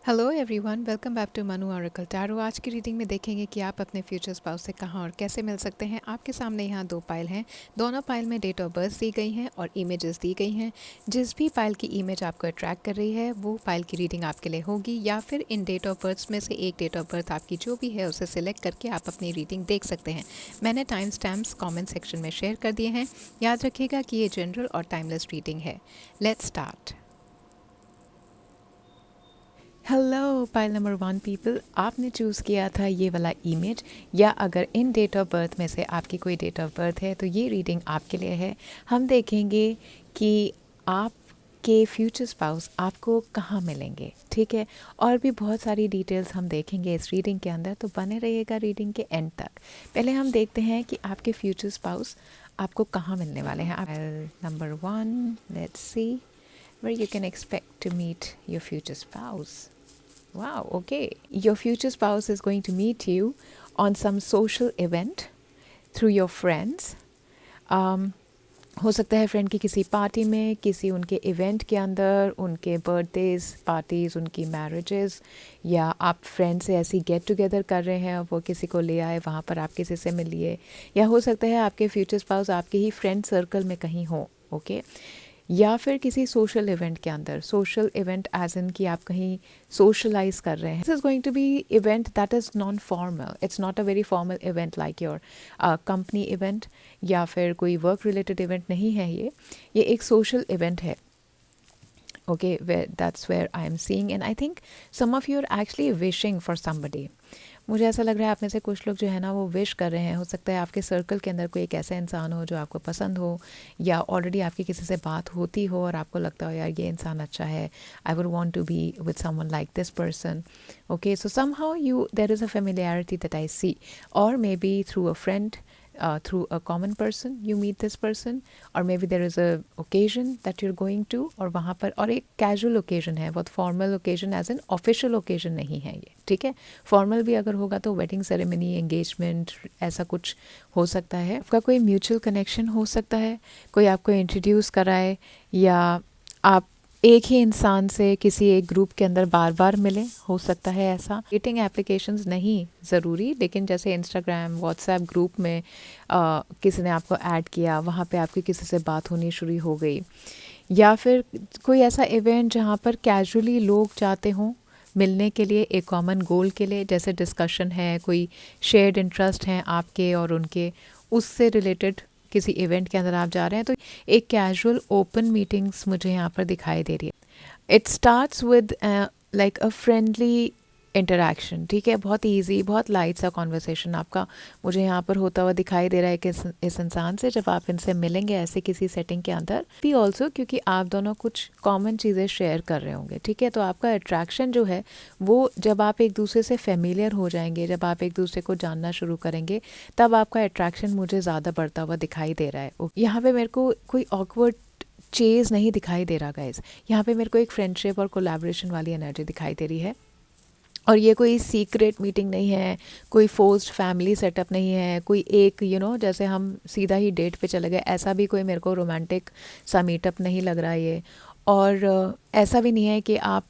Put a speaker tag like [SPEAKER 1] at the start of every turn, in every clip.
[SPEAKER 1] Hello everyone, welcome back to Manu Oracle Tarot. आज की reading में देखेंगे कि आप अपने फ्यूचर स्पाउस से कहाँ और कैसे मिल सकते हैं। आपके सामने यहाँ दो पाइल हैं। दोनों पाइल में डेट ऑफ बर्थ दी गई हैं और इमेजेस दी गई हैं। जिस भी पाइल की इमेज आपको अट्रैक्ट कर रही है वो पाइल की रीडिंग आपके लिए होगी, या फिर इन डेट ऑफ बर्थ में से एक डेट ऑफ बर्थ आपकी जो भी है उसे सिलेक्ट करके आप अपनी रीडिंग देख सकते हैं। मैंने टाइम स्टैम्प्स कॉमेंट सेक्शन में शेयर कर दिए हैं। याद रखिएगा कि ये जनरल और टाइमलेस रीडिंग है। Let's start. Hello pile number 1 people, आपने चूज़ किया था ये वाला इमेज, या अगर इन डेट ऑफ बर्थ में से आपकी कोई डेट ऑफ बर्थ है तो ये रीडिंग आपके लिए है। हम देखेंगे कि आपके फ्यूचर स्पाउस आपको कहाँ मिलेंगे, ठीक है। और भी बहुत सारी डिटेल्स हम देखेंगे इस रीडिंग के अंदर, तो बने रहिएगा रीडिंग के एंड तक। पहले हम देखते हैं कि आपके फ्यूचर स्पाउस आपको कहाँ मिलने वाले हैं। Number 1, let's see where you can expect to meet your future spouse. Wow, okay. Your future spouse is going to meet you on some social event through your friends. Um, हो सकता है friend की किसी party में, किसी उनके event के अंदर, उनके बर्थडेज पार्टीज़, उनकी मैरिजेस, या आप फ्रेंड से ऐसी गेट टुगेदर कर रहे हैं, वो किसी को ले आए, वहाँ पर आप किसी से मिलिए। या हो सकता है आपके फ्यूचर स्पाउस आपके ही फ्रेंड सर्कल में कहीं हो, ओके। या फिर किसी सोशल इवेंट के अंदर, सोशल इवेंट एज इन कि आप कहीं सोशलाइज कर रहे हैं। This is going to be event that is non formal, it's not a very formal event like your company event या फिर कोई वर्क रिलेटेड इवेंट नहीं है। ये एक सोशल इवेंट है, okay, where that's where I am seeing, and I think some of you are actually wishing for somebody. मुझे ऐसा लग रहा है आप में से कुछ लोग जो है ना वो विश कर रहे हैं। हो सकता है आपके सर्कल के अंदर कोई एक ऐसा इंसान हो जो आपको पसंद हो, या ऑलरेडी आपकी किसी से बात होती हो और आपको लगता हो यार ये इंसान अच्छा है, I would want to be with someone like this person. Okay, so somehow you there is a familiarity that I see, और may be through a friend, through a common person you meet this person, or maybe there is a occasion that you're going to, और वहाँ पर, और एक casual occasion है, बहुत formal occasion as an official occasion नहीं है ये, ठीक है। फॉर्मल भी अगर होगा तो वेडिंग सेरेमनी, एंगेजमेंट, ऐसा कुछ हो सकता है। आपका कोई म्यूचुअल कनेक्शन हो सकता है, कोई आपको इंट्रोड्यूस कराए, या आप एक ही इंसान से किसी एक ग्रुप के अंदर बार बार मिलें, हो सकता है ऐसा। डेटिंग एप्लीकेशंस नहीं ज़रूरी, लेकिन जैसे इंस्टाग्राम, व्हाट्सएप ग्रुप में किसी ने आपको ऐड किया, वहाँ पे आपकी किसी से बात होनी शुरू हो गई। या फिर कोई ऐसा इवेंट जहाँ पर कैजुअली लोग जाते हों मिलने के लिए, एक कॉमन गोल के लिए, जैसे डिस्कशन है, कोई शेयर्ड इंटरेस्ट हैं आपके और उनके, उससे रिलेटेड किसी इवेंट के अंदर आप जा रहे हैं, तो एक कैजुअल ओपन मीटिंग्स मुझे यहाँ पर दिखाई दे रही है। It starts with like a friendly interaction, ठीक है, बहुत इजी, बहुत लाइट सा कॉन्वर्सेशन आपका मुझे यहाँ पर होता हुआ दिखाई दे रहा है कि इस इंसान से जब आप इनसे मिलेंगे ऐसे किसी सेटिंग के अंदर भी, ऑल्सो क्योंकि आप दोनों कुछ कॉमन चीज़ें शेयर कर रहे होंगे, ठीक है। तो आपका अट्रैक्शन जो है वो, जब आप एक दूसरे से फेमिलियर हो जाएंगे, जब आप एक दूसरे को जानना शुरू करेंगे, तब आपका अट्रैक्शन मुझे ज़्यादा बढ़ता हुआ दिखाई दे रहा है। यहाँ पे मेरे को कोई ऑकवर्ड चेज़ नहीं दिखाई दे रहा गाइज, यहाँ पे मेरे को एक फ्रेंडशिप और कोलैबोरेशन वाली एनर्जी दिखाई दे रही है। और ये कोई सीक्रेट मीटिंग नहीं है, कोई फोर्स्ड फैमिली सेटअप नहीं है, कोई एक जैसे हम सीधा ही डेट पे चले गए, ऐसा भी कोई मेरे को रोमांटिक सा मीटअप नहीं लग रहा है ये। और ऐसा भी नहीं है कि आप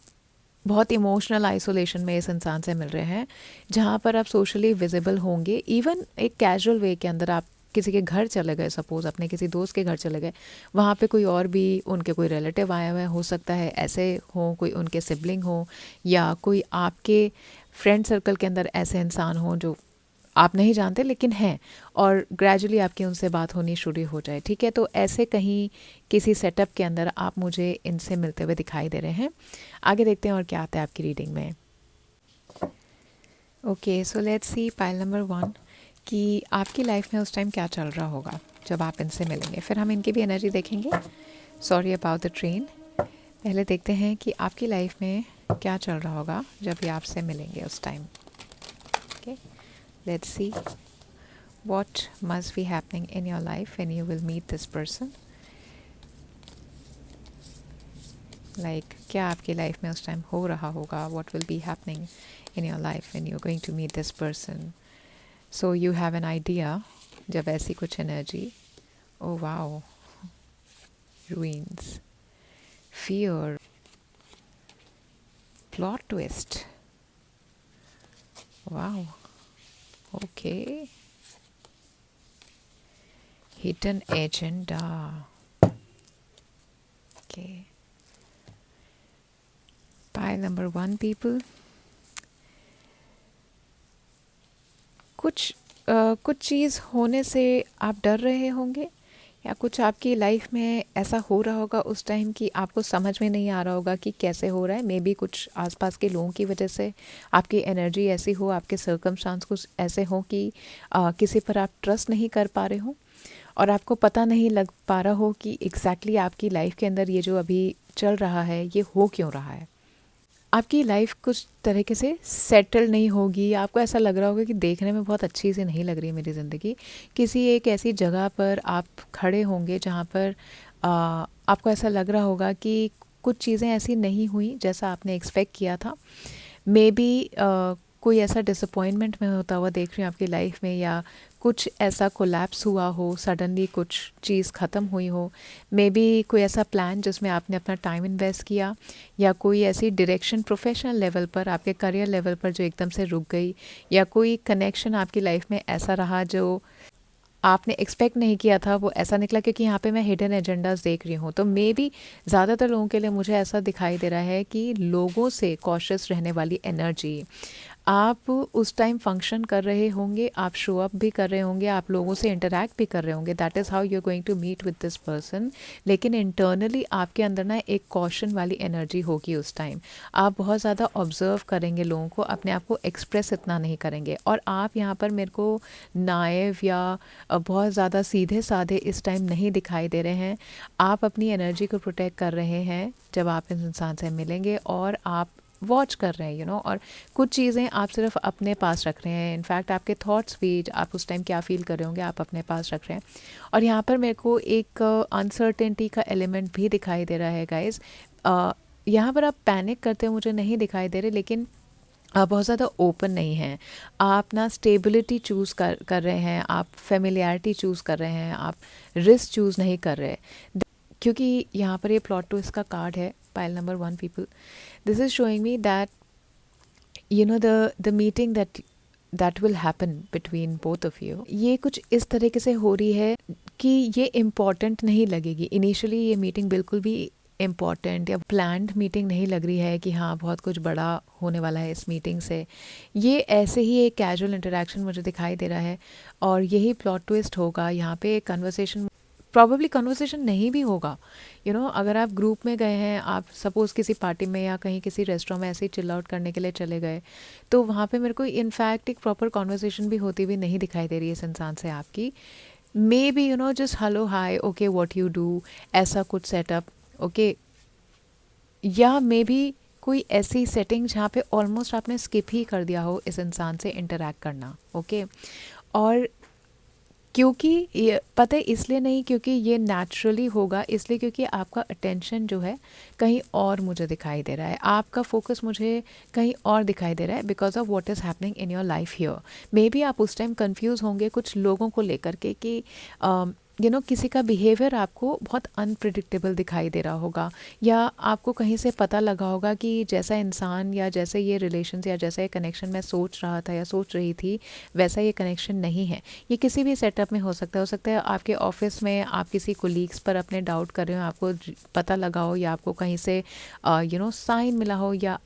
[SPEAKER 1] बहुत इमोशनल आइसोलेशन में इस इंसान से मिल रहे हैं, जहाँ पर आप सोशली विजिबल होंगे। इवन एक कैजुअल वे के अंदर आप किसी के घर चले गए, सपोज़ अपने किसी दोस्त के घर चले गए, वहाँ पे कोई और भी उनके कोई रिलेटिव आए हुए हैं, हो सकता है ऐसे हों, कोई उनके सिबलिंग हो, या कोई आपके फ्रेंड सर्कल के अंदर ऐसे इंसान हों जो आप नहीं जानते लेकिन हैं, और ग्रेजुअली आपकी उनसे बात होनी शुरू हो जाए, ठीक है। तो ऐसे कहीं किसी सेटअप के अंदर आप मुझे इनसे मिलते हुए दिखाई दे रहे हैं। आगे देखते हैं और क्या आता है आपकी रीडिंग में। Okay, so let's C pile number 1 कि आपकी लाइफ में उस टाइम क्या चल रहा होगा जब आप इनसे मिलेंगे। फिर हम इनकी भी एनर्जी देखेंगे। Sorry about the train. पहले देखते हैं कि आपकी लाइफ में क्या चल रहा होगा जब ये आपसे मिलेंगे उस time. Okay, let's see what must be happening in your life when you will meet this person. Like क्या आपकी लाइफ में उस टाइम हो रहा होगा, what will be happening in your life when you're going to meet this person. So you have an idea जब ऐसी कुछ energy, oh wow, ruins, fear, plot twist, wow, okay, hidden agenda, okay. Pile number 1 people, कुछ चीज़ होने से आप डर रहे होंगे, या कुछ आपकी लाइफ में ऐसा हो रहा होगा उस टाइम कि आपको समझ में नहीं आ रहा होगा कि कैसे हो रहा है। मे बी कुछ आसपास के लोगों की वजह से आपकी एनर्जी ऐसी हो, आपके सर्कमस्टांस कुछ ऐसे हो कि किसी पर आप ट्रस्ट नहीं कर पा रहे हो, और आपको पता नहीं लग पा रहा हो कि एग्जैक्टली आपकी लाइफ के अंदर ये जो अभी चल रहा है ये हो क्यों रहा है। आपकी लाइफ कुछ तरीके से सेटल नहीं होगी, आपको ऐसा लग रहा होगा कि देखने में बहुत अच्छी सी नहीं लग रही है मेरी ज़िंदगी। किसी एक ऐसी जगह पर आप खड़े होंगे जहाँ पर आपको ऐसा लग रहा होगा कि कुछ चीज़ें ऐसी नहीं हुई जैसा आपने एक्सपेक्ट किया था। मे बी कोई ऐसा डिसअपॉइंटमेंट में होता हुआ देख रही हूँ आपकी लाइफ में, या कुछ ऐसा कोलैप्स हुआ हो, सडनली कुछ चीज़ ख़त्म हुई हो। मे बी कोई ऐसा प्लान जिसमें आपने अपना टाइम इन्वेस्ट किया, या कोई ऐसी डायरेक्शन प्रोफेशनल लेवल पर, आपके करियर लेवल पर जो एकदम से रुक गई, या कोई कनेक्शन आपकी लाइफ में ऐसा रहा जो आपने एक्सपेक्ट नहीं किया था वो ऐसा निकला। क्योंकि यहाँ पे मैं हिडन एजेंडाज देख रही हूँ, तो मे बी ज़्यादातर लोगों के लिए मुझे ऐसा दिखाई दे रहा है कि लोगों से कॉशियस रहने वाली एनर्जी। आप उस टाइम फंक्शन कर रहे होंगे, आप शो अप भी कर रहे होंगे, आप लोगों से इंटरैक्ट भी कर रहे होंगे, that is how you are going to meet with this person. लेकिन इंटरनली आपके अंदर ना एक कॉशन वाली एनर्जी होगी उस टाइम। आप बहुत ज़्यादा ऑब्जर्व करेंगे लोगों को, अपने आप को एक्सप्रेस इतना नहीं करेंगे। और आप यहाँ पर मेरे को नाइव या बहुत ज़्यादा सीधे साधे इस टाइम नहीं दिखाई दे रहे हैं। आप अपनी एनर्जी को प्रोटेक्ट कर रहे हैं जब आप इस इंसान से मिलेंगे, और आप वॉच कर रहे हैं और कुछ चीज़ें आप सिर्फ अपने पास रख रहे हैं। इनफैक्ट आपके थॉट्स भी, आप उस टाइम क्या फ़ील कर रहे होंगे, आप अपने पास रख रहे हैं। और यहाँ पर मेरे को एक अनसर्टेनिटी का एलिमेंट भी दिखाई दे रहा है गाइज। यहाँ पर आप पैनिक करते हुए मुझे नहीं दिखाई दे रहे, लेकिन आप बहुत ज़्यादा ओपन नहीं हैं। आप ना स्टेबिलिटी चूज़ कर रहे हैं, आप फेमिलियरिटी चूज़ कर रहे हैं, आप रिस्क चूज़ नहीं कर रहे। क्योंकि यहाँ पर ये प्लॉट ट्विस्ट का कार्ड है, pile number 1 people, this is showing me that the meeting that will happen between both of you, ये कुछ इस तरीके से हो रही है कि ये इम्पॉर्टेंट नहीं लगेगी। इनिशियली ये मीटिंग बिल्कुल भी इम्पॉर्टेंट या प्लान्ड मीटिंग नहीं लग रही है कि हाँ बहुत कुछ बड़ा होने वाला है इस मीटिंग से। ये ऐसे ही एक कैजुअल इंटरेक्शन मुझे दिखाई दे रहा है, और यही प्लॉट ट्विस्ट होगा। यहाँ पे कन्वर्सेशन, प्रॉबेबली कन्वर्सेशन नहीं भी होगा। अगर आप ग्रुप में गए हैं, आप सपोज़ किसी पार्टी में या कहीं किसी रेस्टोरेंट में ऐसे ही चिल आउट करने के लिए चले गए, तो वहाँ पे मेरे को इनफैक्ट एक प्रॉपर कन्वर्सेशन भी होती हुई नहीं दिखाई दे रही है इस इंसान से आपकी। May be just hello hi okay what you do, ऐसा कुछ सेटअप, ओके। या मे बी कोई ऐसी सेटिंग जहाँ पे ऑलमोस्ट आपने स्किप ही कर दिया हो इस इंसान से इंटरेक्ट करना, ओके। और क्योंकि ये पता है इसलिए नहीं क्योंकि ये नेचुरली होगा, इसलिए क्योंकि आपका अटेंशन जो है कहीं और मुझे दिखाई दे रहा है, आपका फोकस मुझे कहीं और दिखाई दे रहा है, because of what is happening in your life here. May be आप उस टाइम कंफ्यूज होंगे कुछ लोगों को लेकर के कि किसी का बिहेवियर आपको बहुत अनप्रिडिक्टेबल दिखाई दे रहा होगा, या आपको कहीं से पता लगा होगा कि जैसा इंसान या जैसे ये रिलेशन या जैसा ये कनेक्शन मैं सोच रहा था या सोच रही थी वैसा ये कनेक्शन नहीं है। ये किसी भी सेटअप में हो सकता है आपके ऑफिस में आप किसी कोलीग्स पर अपने डाउट कर रहे हो, आपको पता लगा हो, या आपको कहीं से साइन मिला हो, या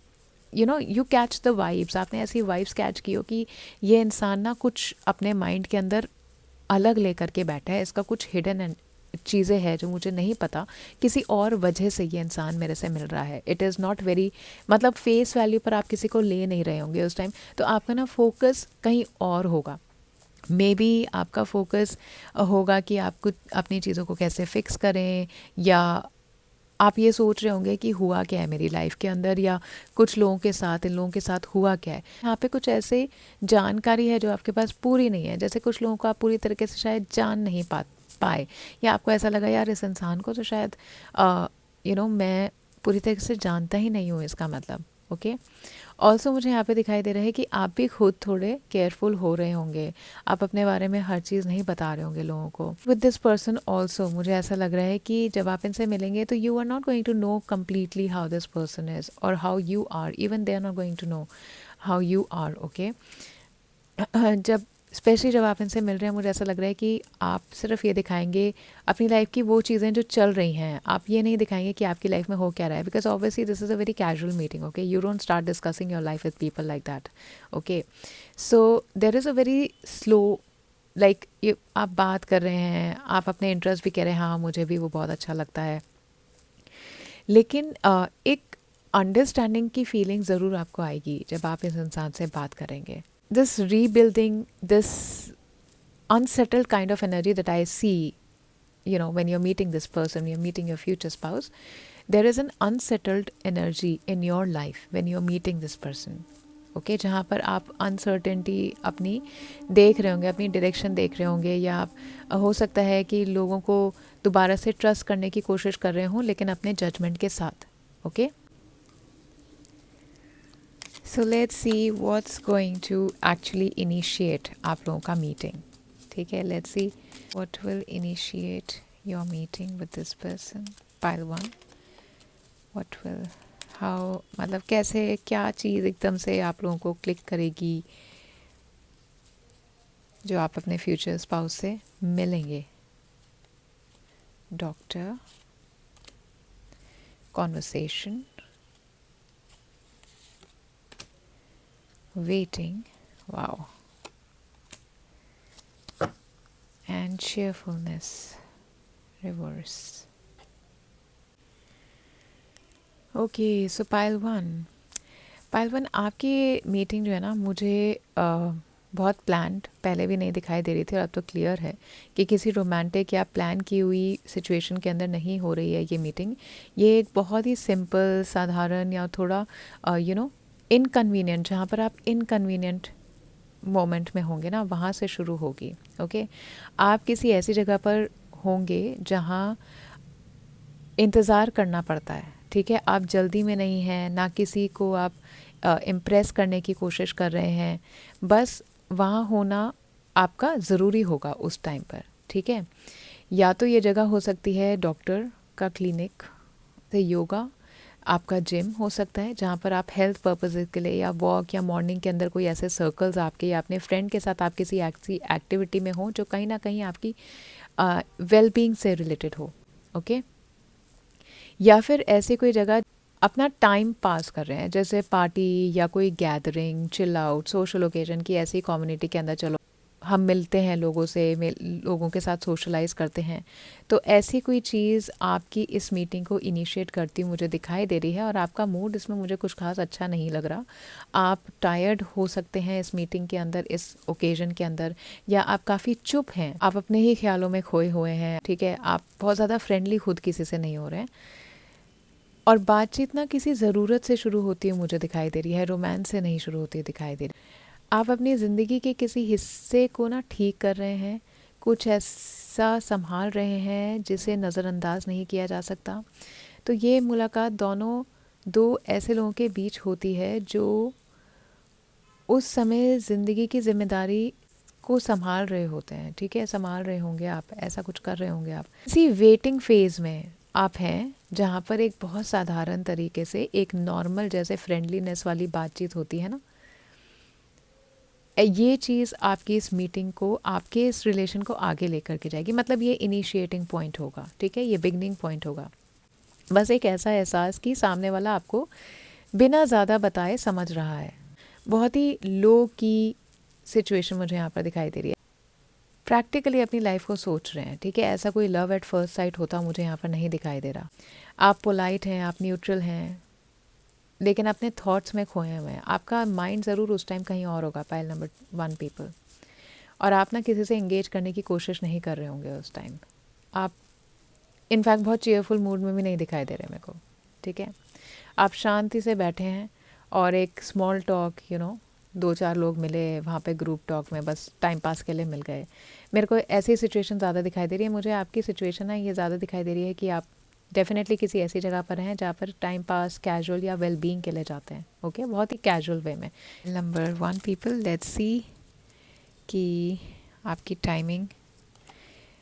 [SPEAKER 1] यू कैच द वाइब्स, आपने ऐसी वाइब्स कैच की हो कि ये इंसान ना कुछ अपने माइंड के अंदर अलग लेकर के बैठा है, इसका कुछ हिडन चीज़ें हैं जो मुझे नहीं पता, किसी और वजह से ये इंसान मेरे से मिल रहा है। इट इज़ नॉट वेरी, मतलब फेस वैल्यू पर आप किसी को ले नहीं रहे होंगे उस टाइम, तो आपका ना फोकस कहीं और होगा। मे बी आपका फोकस होगा कि आप कुछ अपनी चीज़ों को कैसे फिक्स करें, या आप ये सोच रहे होंगे कि हुआ क्या है मेरी लाइफ के अंदर, या कुछ लोगों के साथ, इन लोगों के साथ हुआ क्या है। यहाँ पे कुछ ऐसे जानकारी है जो आपके पास पूरी नहीं है, जैसे कुछ लोगों को आप पूरी तरीके से शायद जान नहीं पाए, या आपको ऐसा लगा यार इस इंसान को तो शायद मैं पूरी तरीके से जानता ही नहीं हूँ, इसका मतलब ओके। ऑल्सो मुझे यहाँ पे दिखाई दे रहा है कि आप भी खुद थोड़े केयरफुल हो रहे होंगे, आप अपने बारे में हर चीज़ नहीं बता रहे होंगे लोगों को। विद दिस पर्सन ऑल्सो मुझे ऐसा लग रहा है कि जब आप इनसे मिलेंगे तो you are not going to know completely how this person is और how you are, even they are not going to know how you are. Okay, जब स्पेशली जब आप इनसे मिल रहे हैं मुझे ऐसा लग रहा है कि आप सिर्फ ये दिखाएंगे अपनी लाइफ की वो चीज़ें जो चल रही हैं, आप ये नहीं दिखाएंगे कि आपकी लाइफ में हो क्या रहा है, because obviously this is a very casual meeting. Okay, you don't start discussing your life with people like that. Okay, so there is a very slow, like ये आप बात कर रहे हैं, आप अपने इंटरेस्ट भी कह रहे हैं, हाँ मुझे भी वो बहुत अच्छा लगता है, लेकिन एक अंडरस्टैंडिंग की फीलिंग ज़रूर आपको आएगी जब आप इस इंसान से बात करेंगे। This rebuilding, this unsettled kind of energy that I see, you know, when you're meeting this person, when you're meeting your future spouse, there is an unsettled energy in your life when you're meeting this person. Okay, जहाँ पर आप uncertainty अपनी देख रहे होंगे, अपनी direction देख रहे होंगे, या आप हो सकता है कि लोगों को दोबारा से ट्रस्ट करने की कोशिश कर रहे हों लेकिन अपने जजमेंट के साथ। Okay, so let's see what's going to actually initiate आप लोगों का मीटिंग। ठीक है, let's see what will initiate your meeting with this person. Pile 1, what will, how, मतलब कैसे, क्या चीज़ एकदम से आप लोगों को क्लिक करेगी जो आप अपने फ्यूचर स्पाउस से मिलेंगे। Doctor, conversation, waiting, wow, and cheerfulness, reverse. Okay, so pile 1 आपकी मीटिंग जो है ना, मुझे बहुत प्लान्ड पहले भी नहीं दिखाई दे रही थी और अब तो क्लियर है कि किसी रोमांटिक या प्लान की हुई सिचुएशन के अंदर नहीं हो रही है ये मीटिंग। ये एक बहुत ही सिंपल, साधारण, या थोड़ा इनकन्वीनियंट, जहाँ पर आप इनकन्वीनियंट मोमेंट में होंगे ना, वहाँ से शुरू होगी। ओके, आप किसी ऐसी जगह पर होंगे जहाँ इंतज़ार करना पड़ता है। ठीक है, आप जल्दी में नहीं हैं, ना किसी को आप इम्प्रेस करने की कोशिश कर रहे हैं, बस वहाँ होना आपका ज़रूरी होगा उस टाइम पर। ठीक है, या तो ये जगह हो सकती है डॉक्टर का क्लिनिक, से योगा, आपका जिम हो सकता है जहाँ पर आप हेल्थ पर्पसेस के लिए, या वॉक, या मॉर्निंग के अंदर कोई ऐसे सर्कल्स आपके, या अपने फ्रेंड के साथ आप किसी ऐसी एक्टिविटी में हो जो कहीं ना कहीं आपकी वेल बीइंग से रिलेटेड हो। ओके, या फिर ऐसी कोई जगह अपना टाइम पास कर रहे हैं, जैसे पार्टी या कोई gathering, chill out, social occasion की ऐसी कम्युनिटी के अंदर चलो हम मिलते हैं लोगों से, लोगों के साथ सोशलाइज करते हैं। तो ऐसी कोई चीज़ आपकी इस मीटिंग को इनिशिएट करती मुझे दिखाई दे रही है, और आपका मूड इसमें मुझे कुछ खास अच्छा नहीं लग रहा। आप टायर्ड हो सकते हैं इस मीटिंग के अंदर, इस ओकेजन के अंदर, या आप काफ़ी चुप हैं, आप अपने ही ख्यालों में खोए हुए हैं। ठीक है, आप बहुत ज़्यादा फ्रेंडली खुद किसी से नहीं हो रहे हैं, और बातचीत ना किसी ज़रूरत से शुरू होती है मुझे दिखाई दे रही है, रोमांस से नहीं शुरू होती दिखाई दे रही। आप अपनी ज़िंदगी के किसी हिस्से को ना ठीक कर रहे हैं, कुछ ऐसा संभाल रहे हैं जिसे नज़रअंदाज नहीं किया जा सकता। तो ये मुलाकात दोनों दो ऐसे लोगों के बीच होती है जो उस समय ज़िंदगी की जिम्मेदारी को संभाल रहे होते हैं। ठीक है, संभाल रहे होंगे आप, ऐसा कुछ कर रहे होंगे आप। इसी वेटिंग फेज़ में आप हैं जहाँ पर एक बहुत साधारण तरीके से एक नॉर्मल जैसे फ्रेंडलीनेस वाली बातचीत होती है ना, ये चीज़ आपकी इस मीटिंग को, आपके इस रिलेशन को आगे लेकर के जाएगी। मतलब ये इनिशिएटिंग पॉइंट होगा। ठीक है, ये बिगनिंग पॉइंट होगा। बस एक ऐसा एहसास कि सामने वाला आपको बिना ज़्यादा बताए समझ रहा है। बहुत ही लो की सिचुएशन मुझे यहाँ पर दिखाई दे रही है। प्रैक्टिकली अपनी लाइफ को सोच रहे हैं। ठीक है, ऐसा कोई लव एट फर्स्ट साइट होता मुझे यहाँ पर नहीं दिखाई दे रहा। आप पोलाइट हैं, आप न्यूट्रल हैं, लेकिन अपने थॉट्स में खोए हुए हैं। आपका माइंड ज़रूर उस टाइम कहीं और होगा, पाइल नंबर 1 पीपल, और आप ना किसी से एंगेज करने की कोशिश नहीं कर रहे होंगे उस टाइम। आप इनफैक्ट बहुत चीयरफुल मूड में भी नहीं दिखाई दे रहे मेरे को। ठीक है, आप शांति से बैठे हैं और एक स्मॉल टॉक, 2-4 लोग मिले वहाँ पे ग्रुप टॉक में, बस टाइम पास के लिए मिल गए। मेरे को ऐसी सिचुएशन ज़्यादा दिखाई दे रही है। मुझे आपकी सिचुएशन है ये ज़्यादा दिखाई दे रही है कि आप डेफिनेटली किसी ऐसी जगह पर हैं जहाँ पर टाइम पास कैजुअल या वेल बीइंग के लिए जाते हैं। ओके, बहुत ही कैजुअल वे में। नंबर 1 पीपल, लेट्स सी कि आपकी टाइमिंग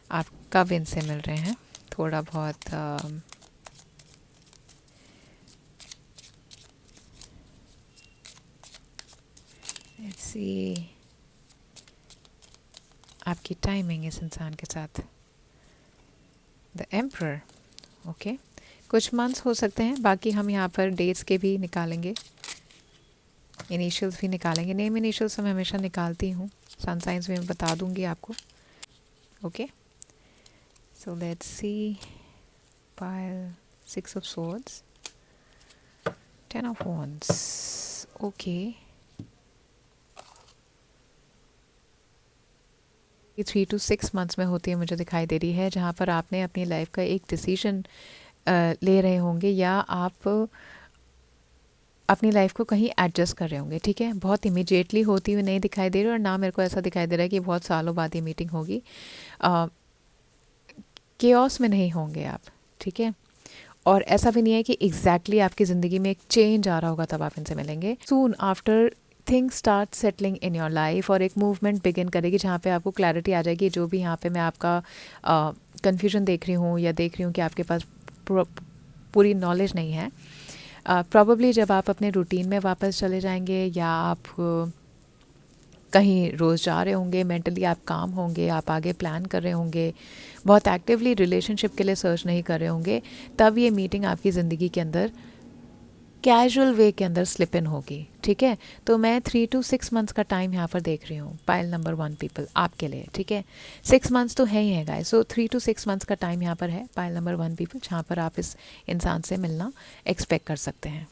[SPEAKER 1] आप कब इनसे मिल रहे हैं। थोड़ा बहुत लेट्स सी आपकी टाइमिंग इस इंसान के साथ। The emperor. ओके, कुछ मंथ्स हो सकते हैं, बाकी हम यहाँ पर डेट्स के भी निकालेंगे, इनिशियल्स भी निकालेंगे। नेम इनिशियल्स मैं हमेशा निकालती हूँ, सन साइंस में मैं बता दूँगी आपको। Okay, so let's C pile 6 of swords, 10 of wands। Okay, 3 to 6 months में होती है मुझे दिखाई दे रही है, जहाँ पर आपने अपनी लाइफ का एक डिसीजन ले रहे होंगे या आप अपनी लाइफ को कहीं एडजस्ट कर रहे होंगे। ठीक है, बहुत इमीडिएटली होती हुई नहीं दिखाई दे रही, और ना मेरे को ऐसा दिखाई दे रहा है कि बहुत सालों बाद ये मीटिंग होगी। केओस में नहीं होंगे आप। ठीक है, और ऐसा भी नहीं है कि एग्जैक्टली आपकी ज़िंदगी में एक चेंज आ रहा होगा तब आप इनसे मिलेंगे। Soon after things start settling in your life, और एक मूवमेंट बिगिन करेगी जहाँ पे आपको क्लैरिटी आ जाएगी। जो भी यहाँ पे मैं आपका कन्फ्यूजन देख रही हूँ या देख रही हूँ कि आपके पास पूरी नॉलेज नहीं है, प्रॉबेबली जब आप अपने रूटीन में वापस चले जाएंगे या आप कहीं रोज़ जा रहे होंगे, मेंटली आप काम होंगे, आप आगे प्लान कर रहे होंगे, बहुत एक्टिवली रिलेशनशिप के लिए सर्च नहीं कर रहे होंगे, तब ये मीटिंग आपकी ज़िंदगी के अंदर कैजुअल वे के अंदर स्लिप इन होगी। ठीक है, तो मैं 3 to 6 मंथ्स का टाइम यहाँ पर देख रही हूँ पाइल नंबर 1 पीपल आपके लिए। ठीक है, 6 मंथ्स तो है ही है गाइस, सो 3 to 6 मंथ्स का टाइम यहाँ पर है पाइल नंबर 1 पीपल, जहाँ पर आप इस इंसान से मिलना एक्सपेक्ट कर सकते हैं।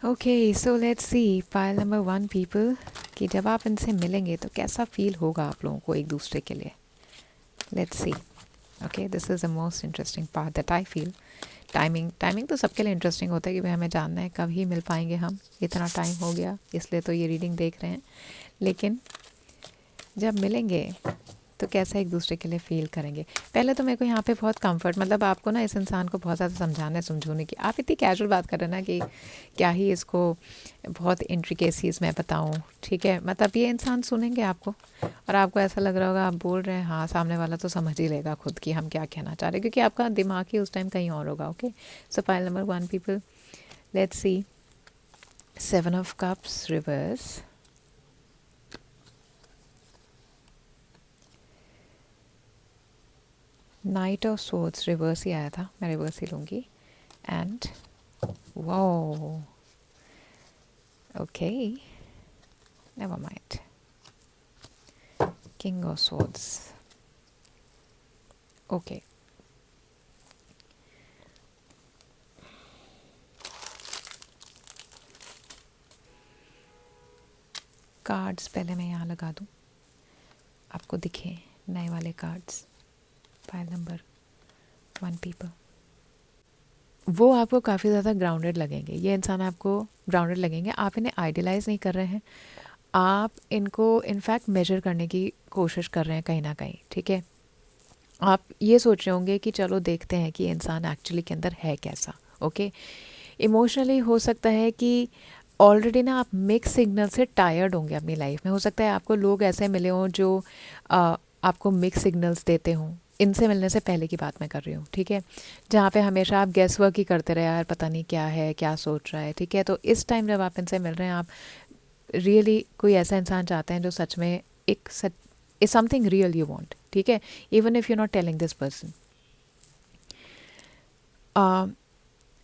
[SPEAKER 1] Okay, so let's C pile number 1 people कि जब आप इनसे मिलेंगे तो कैसा फील होगा आप लोगों को एक दूसरे के लिए। Let's C. Okay, this is the most interesting part that I feel. Timing तो सबके लिए इंटरेस्टिंग होता है कि भाई हमें जानना है कब ही मिल पाएंगे हम, इतना टाइम हो गया इसलिए तो ये रीडिंग देख रहे हैं। लेकिन जब मिलेंगे तो कैसा एक दूसरे के लिए फ़ील करेंगे। पहले तो मेरे को यहाँ पे बहुत कंफर्ट, मतलब आपको ना इस इंसान को बहुत ज़्यादा समझाना है, समझूने की। आप इतनी कैजुअल बात कर रहे हैं ना कि क्या ही इसको बहुत इंट्रिकेसीज मैं बताऊँ। ठीक है, मतलब ये इंसान सुनेंगे आपको और आपको ऐसा लग रहा होगा आप बोल रहे हैं, हाँ सामने वाला तो समझ ही लेगा खुद कि हम क्या कहना चाह रहे हैं, क्योंकि आपका दिमाग ही उस टाइम कहीं और होगा। Okay, so pile number 1 people, let's see 7 of cups reverse, knight of swords reverse ही आया था, मैं रिवर्स ही लूँगी, and wow, okay never mind, king of swords. Okay, cards पहले मैं यहाँ लगा दूँ, आपको दिखे नए वाले कार्ड्स। पाइल नंबर 1 पीपल, वो आपको काफ़ी ज़्यादा ग्राउंडेड लगेंगे। ये इंसान आपको ग्राउंडेड लगेंगे, आप इन्हें आइडियलाइज़ नहीं कर रहे हैं, आप इनको इनफैक्ट मेजर करने की कोशिश कर रहे हैं कहीं ना कहीं। ठीक है, आप ये सोच रहे होंगे कि चलो देखते हैं कि इंसान एक्चुअली के अंदर है कैसा। ओके, इमोशनली हो सकता है कि ऑलरेडी ना आप मिक्स सिग्नल से टायर्ड होंगे अपनी लाइफ में। हो सकता है आपको लोग ऐसे मिले हों जो आपको मिक्स सिग्नल्स देते हों। इनसे मिलने से पहले की बात मैं कर रही हूँ। ठीक है, जहाँ पे हमेशा आप गेस वर्क ही करते रहे, यार पता नहीं क्या है, क्या सोच रहा है। ठीक है, तो इस टाइम जब आप इनसे मिल रहे हैं, आप रियली कोई ऐसा इंसान चाहते हैं जो सच में एक is something real you want. ठीक है, even if you not telling this person.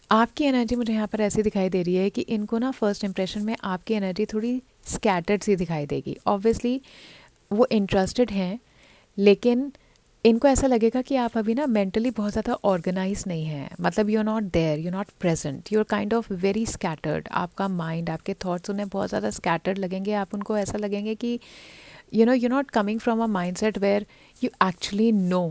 [SPEAKER 1] आपकी एनर्जी मुझे यहाँ पर ऐसी दिखाई दे रही है कि इनको ना फर्स्ट इंप्रेशन में आपकी एनर्जी थोड़ी स्कैटर्ड सी दिखाई देगी। ऑब्वियसली वो इंटरेस्टेड हैं, लेकिन इनको ऐसा लगेगा कि आप अभी ना मेंटली बहुत ज़्यादा ऑर्गेनाइज नहीं है, मतलब you are not there, you are not present, you are kind of very scattered. आपका माइंड, आपके थॉट्स उन्हें बहुत ज़्यादा स्कैटर्ड लगेंगे। आप उनको ऐसा लगेंगे कि you're not coming from a mindset where you actually know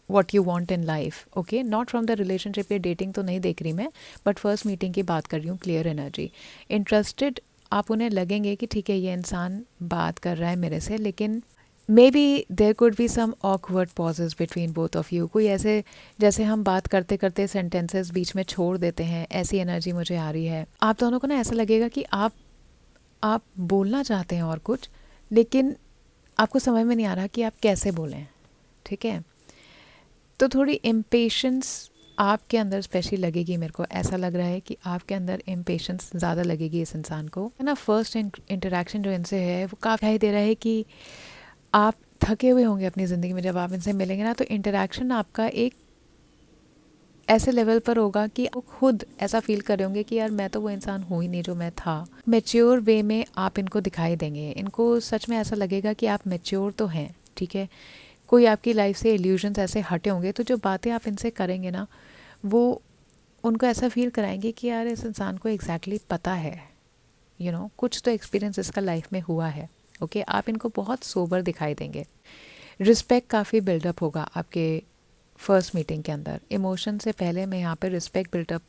[SPEAKER 1] what you want in life. Okay, not from the relationship या dating तो नहीं देख रही मैं, but first meeting की बात कर रही हूँ। clear energy, interested आप उन्हें लगेंगे कि ठीक है ये इंसान बात कर रहा है मेरे से, लेकिन maybe there could be some awkward pauses between both of you, कोई ऐसे जैसे हम बात करते करते सेंटेंसेस बीच में छोड़ देते हैं, ऐसी एनर्जी मुझे आ रही है। आप दोनों को ना ऐसा लगेगा कि आप बोलना चाहते हैं और कुछ, लेकिन आपको समझ में नहीं आ रहा कि आप कैसे बोलें। ठीक है, तो थोड़ी इम्पेशंस आपके अंदर स्पेशली लगेगी। मेरे को ऐसा लग रहा है कि आपके अंदर इम्पेशंस ज़्यादा लगेगी इस इंसान को, है ना। फर्स्ट इंटरेक्शन जो इनसे है वो काफ़ी दिखाई दे रहा है कि आप थके हुए होंगे अपनी ज़िंदगी में। जब आप इनसे मिलेंगे ना, तो इंटरेक्शन आपका एक ऐसे लेवल पर होगा कि आप खुद ऐसा फील कर रहे होंगे कि यार मैं तो वो इंसान हूँ ही नहीं जो मैं था। मैच्योर वे में आप इनको दिखाई देंगे, इनको सच में ऐसा लगेगा कि आप मैच्योर तो हैं। ठीक है, कोई आपकी लाइफ से इल्यूजन्स ऐसे हटे होंगे, तो जो बातें आप इनसे करेंगे ना, वो उनको ऐसा फील कराएंगे कि यार इस इंसान को एग्जैक्टली पता है, कुछ तो एक्सपीरियंस इसका लाइफ में हुआ है। ओके, आप इनको बहुत सोबर दिखाई देंगे। रिस्पेक्ट काफ़ी बिल्डअप होगा आपके फर्स्ट मीटिंग के अंदर। इमोशन से पहले मैं यहाँ पे रिस्पेक्ट बिल्डअप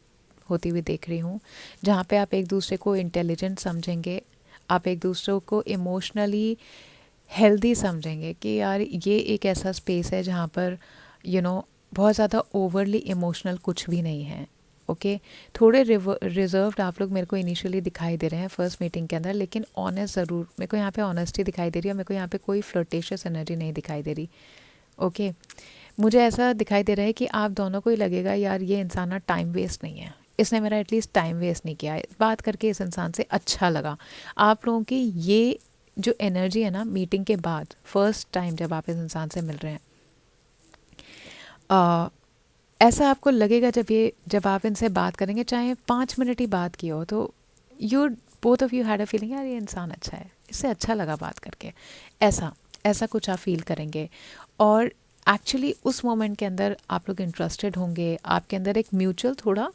[SPEAKER 1] होती हुई देख रही हूँ, जहाँ पे आप एक दूसरे को इंटेलिजेंट समझेंगे, आप एक दूसरे को इमोशनली हेल्दी समझेंगे कि यार ये एक ऐसा स्पेस है जहाँ पर बहुत ज़्यादा ओवरली इमोशनल कुछ भी नहीं है। ओके, थोड़े रिजर्व्ड आप लोग मेरे को इनिशियली दिखाई दे रहे हैं फर्स्ट मीटिंग के अंदर, लेकिन ऑनेस्ट ज़रूर मेरे को यहाँ पे ऑनेस्टी दिखाई दे रही है। मेरे को यहाँ पे कोई फ्लर्टेशियस एनर्जी नहीं दिखाई दे रही। ओके, मुझे ऐसा दिखाई दे रहा है कि आप दोनों को ही लगेगा यार ये इंसान ना टाइम वेस्ट नहीं है, इसने मेरा एटलीस्ट टाइम वेस्ट नहीं किया है, बात करके इस इंसान से अच्छा लगा। आप लोगों की ये जो एनर्जी है ना, मीटिंग के बाद फर्स्ट टाइम जब आप इस इंसान से मिल रहे हैं, ऐसा आपको लगेगा जब आप इनसे बात करेंगे, चाहे 5 मिनट ही बात की हो, तो you both of you had a feeling यार ये इंसान अच्छा है, इससे अच्छा लगा बात करके, ऐसा ऐसा कुछ आप फील करेंगे। और एक्चुअली उस मोमेंट के अंदर आप लोग इंटरेस्टेड होंगे, आपके अंदर एक म्यूचुअल थोड़ा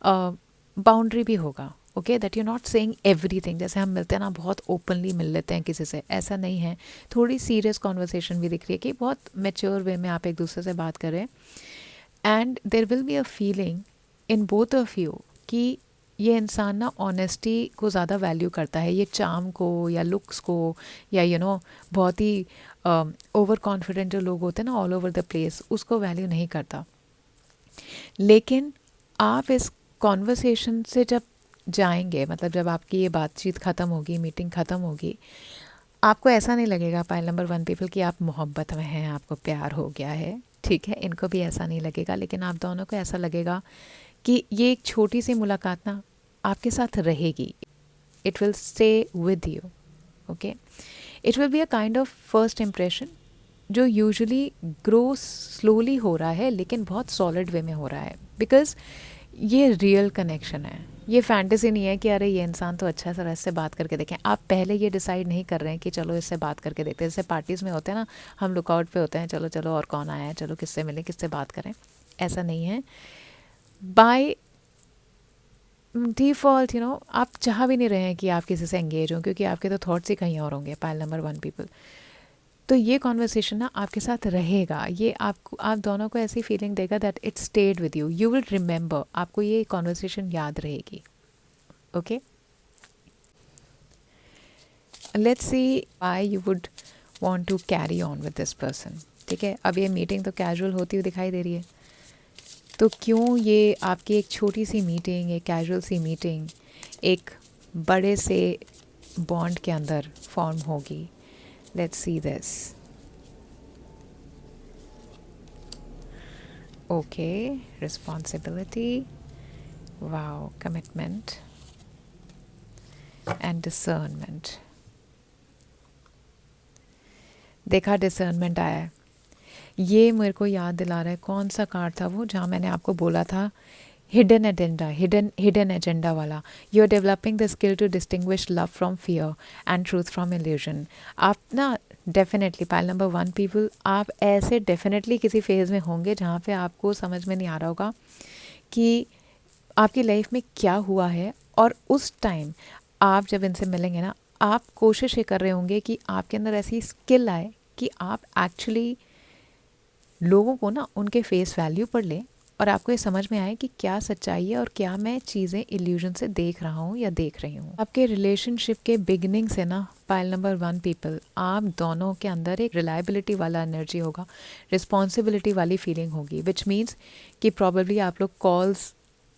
[SPEAKER 1] बाउंड्री भी होगा। Okay, that you not saying everything. जैसे हम मिलते हैं ना, बहुत ओपनली मिल लेते हैं किसी से, ऐसा नहीं है। थोड़ी सीरियस कॉन्वर्सेशन भी दिख रही है कि बहुत मेच्योर वे में आप एक दूसरे से बात करें, and there will be a feeling in both of you कि ये इंसान ना ऑनेस्टी को ज़्यादा वैल्यू करता है, ये चार्म को या लुक्स को या बहुत ही ओवर कॉन्फिडेंट जो लोग होते हैं ना ऑल ओवर द प्लेस, उसको वैल्यू नहीं करता। लेकिन आप इस कॉन्वर्सेशन से जब जाएंगे, मतलब जब आपकी ये बातचीत ख़त्म होगी, मीटिंग ख़त्म होगी, आपको ऐसा नहीं लगेगा पाइल नंबर 1 पीपल कि आप मोहब्बत में हैं, आपको प्यार हो गया है। ठीक है, इनको भी ऐसा नहीं लगेगा, लेकिन आप दोनों को ऐसा लगेगा कि ये एक छोटी सी मुलाकात ना आपके साथ रहेगी। It will stay with you. Okay, it will be a kind of first impression जो यूजुअली ग्रो स्लोली हो रहा है, लेकिन बहुत सॉलिड वे में हो रहा है, बिकॉज ये रियल कनेक्शन है। ये फैंटेसी नहीं है कि अरे ये इंसान तो अच्छा सा, इससे बात करके देखें। आप पहले ये डिसाइड नहीं कर रहे हैं कि चलो इससे बात करके देखते हैं। जैसे पार्टीज़ में होते हैं ना, हम लुकआउट पे होते हैं, चलो चलो और कौन आया है, चलो किससे मिलें, किससे बात करें। ऐसा नहीं है। बाय डिफ़ॉल्ट आप चाह भी नहीं रहे हैं कि आप किसी से एंगेज हों, क्योंकि आपके तो थॉट्स ही कहीं और होंगे, पाइल नंबर 1 पीपल। तो ये कॉन्वर्सेशन ना आपके साथ रहेगा, ये आप दोनों को ऐसी फीलिंग देगा that it stayed with you, you will remember, आपको ये कॉन्वर्सेशन याद रहेगी। Okay, let's see why you would want to carry on with this person. ठीक है, अब ये मीटिंग तो कैजुअल होती हुई दिखाई दे रही है, तो क्यों ये आपकी एक छोटी सी मीटिंग, एक कैजुअल सी मीटिंग एक बड़े से बॉन्ड के अंदर फॉर्म होगी। Let's see this. Okay, responsibility, wow, commitment and discernment. देखा, डिसर्नमेंट आया है। ये मेरे को याद दिला रहा है, कौन सा कार्ड था वो जहाँ मैंने आपको बोला था हिडन एजेंडा, हिडन एजेंडा वाला। You are developing the skill to distinguish love from fear and truth from illusion. आप ना डेफिनेटली पाइल नंबर 1 पीपल, आप ऐसे डेफिनेटली किसी फेज़ में होंगे जहाँ पे आपको समझ में नहीं आ रहा होगा कि आपकी लाइफ में क्या हुआ है, और उस टाइम आप जब इनसे मिलेंगे ना, आप कोशिश ये कर रहे होंगे कि आपके अंदर ऐसी स्किल आए कि आप एक्चुअली लोगों को ना उनके फेस वैल्यू पर लें और आपको ये समझ में आए कि क्या सच्चाई है और क्या मैं चीज़ें इल्यूजन से देख रहा हूँ या देख रही हूँ। आपके रिलेशनशिप के बिगिनिंग से ना पाइल नंबर 1 पीपल, आप दोनों के अंदर एक रिलायबिलिटी वाला एनर्जी होगा, रिस्पॉन्सिबिलिटी वाली फीलिंग होगी, विच मीन्स कि प्रॉबेबली आप लोग कॉल्स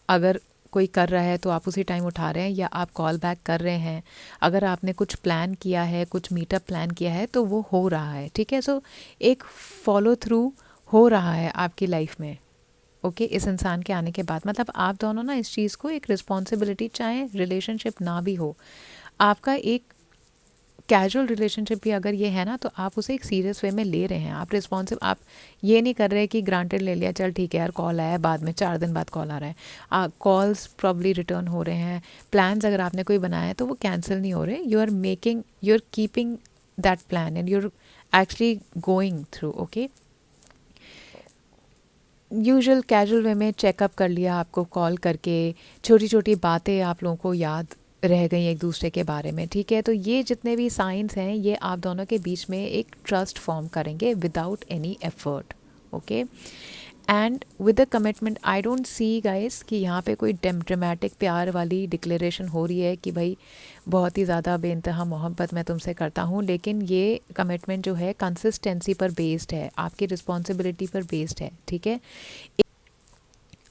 [SPEAKER 1] अगर कोई कर रहा है तो आप उसी टाइम उठा रहे हैं या आप कॉल बैक कर रहे हैं। अगर आपने कुछ प्लान किया है, कुछ मीटअप प्लान किया है तो वो हो रहा है, ठीक है। सो एक फॉलो थ्रू हो रहा है आपकी लाइफ में, ओके इस इंसान के आने के बाद। मतलब आप दोनों ना इस चीज़ को एक रिस्पॉन्सिबिलिटी, चाहे रिलेशनशिप ना भी हो, आपका एक कैजुअल रिलेशनशिप भी अगर ये है ना, तो आप उसे एक सीरियस वे में ले रहे हैं। आप रिस्पॉन्सिव, आप ये नहीं कर रहे कि ग्रांटेड ले लिया, चल ठीक है यार कॉल आया, बाद में 4 दिन बाद कॉल आ रहा है। कॉल्स प्रॉब्ली रिटर्न हो रहे हैं, प्लान्स अगर आपने कोई बनाया है तो वो कैंसिल नहीं हो रहे, you are keeping that plan and you are actually going through, okay. Usual casual way में चेकअप कर लिया आपको कॉल करके, छोटी छोटी बातें आप लोगों को याद रह गई एक दूसरे के बारे में, ठीक है। तो ये जितने भी साइंस हैं ये आप दोनों के बीच में एक ट्रस्ट फॉर्म करेंगे without any effort, okay. And with the commitment, I don't see guys कि यहाँ पे कोई ड्रामेटिक प्यार वाली डिक्लेरेशन हो रही है कि भाई बहुत ही ज़्यादा बेइंतहा मोहब्बत मैं तुमसे करता हूँ, लेकिन ये कमिटमेंट जो है कंसिस्टेंसी पर बेस्ड है, आपकी रिस्पॉन्सिबिलिटी पर बेस्ड है, ठीक है।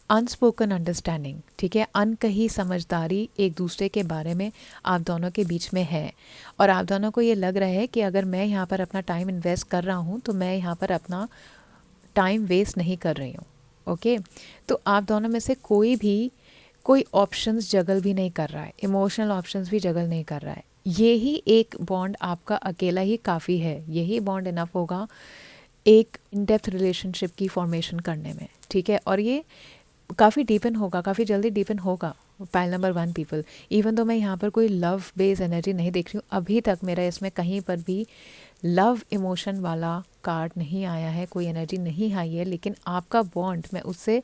[SPEAKER 1] अनस्पोकन अंडरस्टैंडिंग, ठीक है, अनकही समझदारी एक दूसरे के बारे में आप दोनों के बीच में है। और आप दोनों को ये लग रहा है कि अगर मैं यहाँ पर अपना टाइम इन्वेस्ट कर रहा हूँ तो मैं यहाँ पर अपना टाइम वेस्ट नहीं कर रही हूँ, ओके। तो आप दोनों में से कोई ऑप्शंस जगल भी नहीं कर रहा है, इमोशनल ऑप्शंस भी जगल नहीं कर रहा है। ये ही एक बॉन्ड आपका अकेला ही काफ़ी है, यही बॉन्ड इनफ होगा एक इन डेप्थ रिलेशनशिप की फॉर्मेशन करने में, ठीक है। और ये काफ़ी डीपन होगा, काफ़ी जल्दी डीपन होगा पाइल नंबर 1 पीपल। इवन तो मैं यहाँ पर कोई लव बेस्ड एनर्जी नहीं देख रही हूँ, अभी तक मेरा इसमें कहीं पर भी लव इमोशन वाला कार्ड नहीं आया है, कोई एनर्जी नहीं आई है, लेकिन आपका बॉन्ड मैं उससे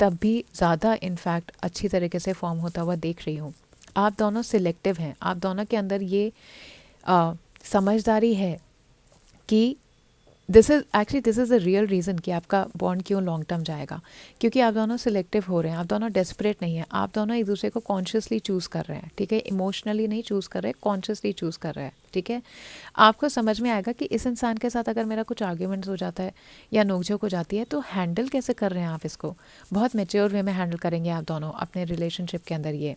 [SPEAKER 1] तब भी ज़्यादा इनफैक्ट अच्छी तरीके से फॉर्म होता हुआ देख रही हूँ। आप दोनों सिलेक्टिव हैं, आप दोनों के अंदर ये समझदारी है कि this is the real reason कि आपका बॉन्ड क्यों लॉन्ग टर्म जाएगा, क्योंकि आप दोनों सिलेक्टिव हो रहे हैं, आप दोनों डेस्परेट नहीं हैं, आप दोनों एक दूसरे को कॉन्शियसली चूज़ कर रहे हैं, ठीक है। इमोशनली नहीं चूज़ कर रहे, कॉन्शियसली चूज़ कर रहे हैं, ठीक है। आपको समझ में आएगा कि इस इंसान के साथ अगर मेरा कुछ आर्ग्यूमेंट्स हो जाता है या नोकझोंक हो जाती है तो हैंडल कैसे कर रहे हैं आप इसको, बहुत मेच्योर वे में हैंडल करेंगे आप दोनों अपने रिलेशनशिप के अंदर ये।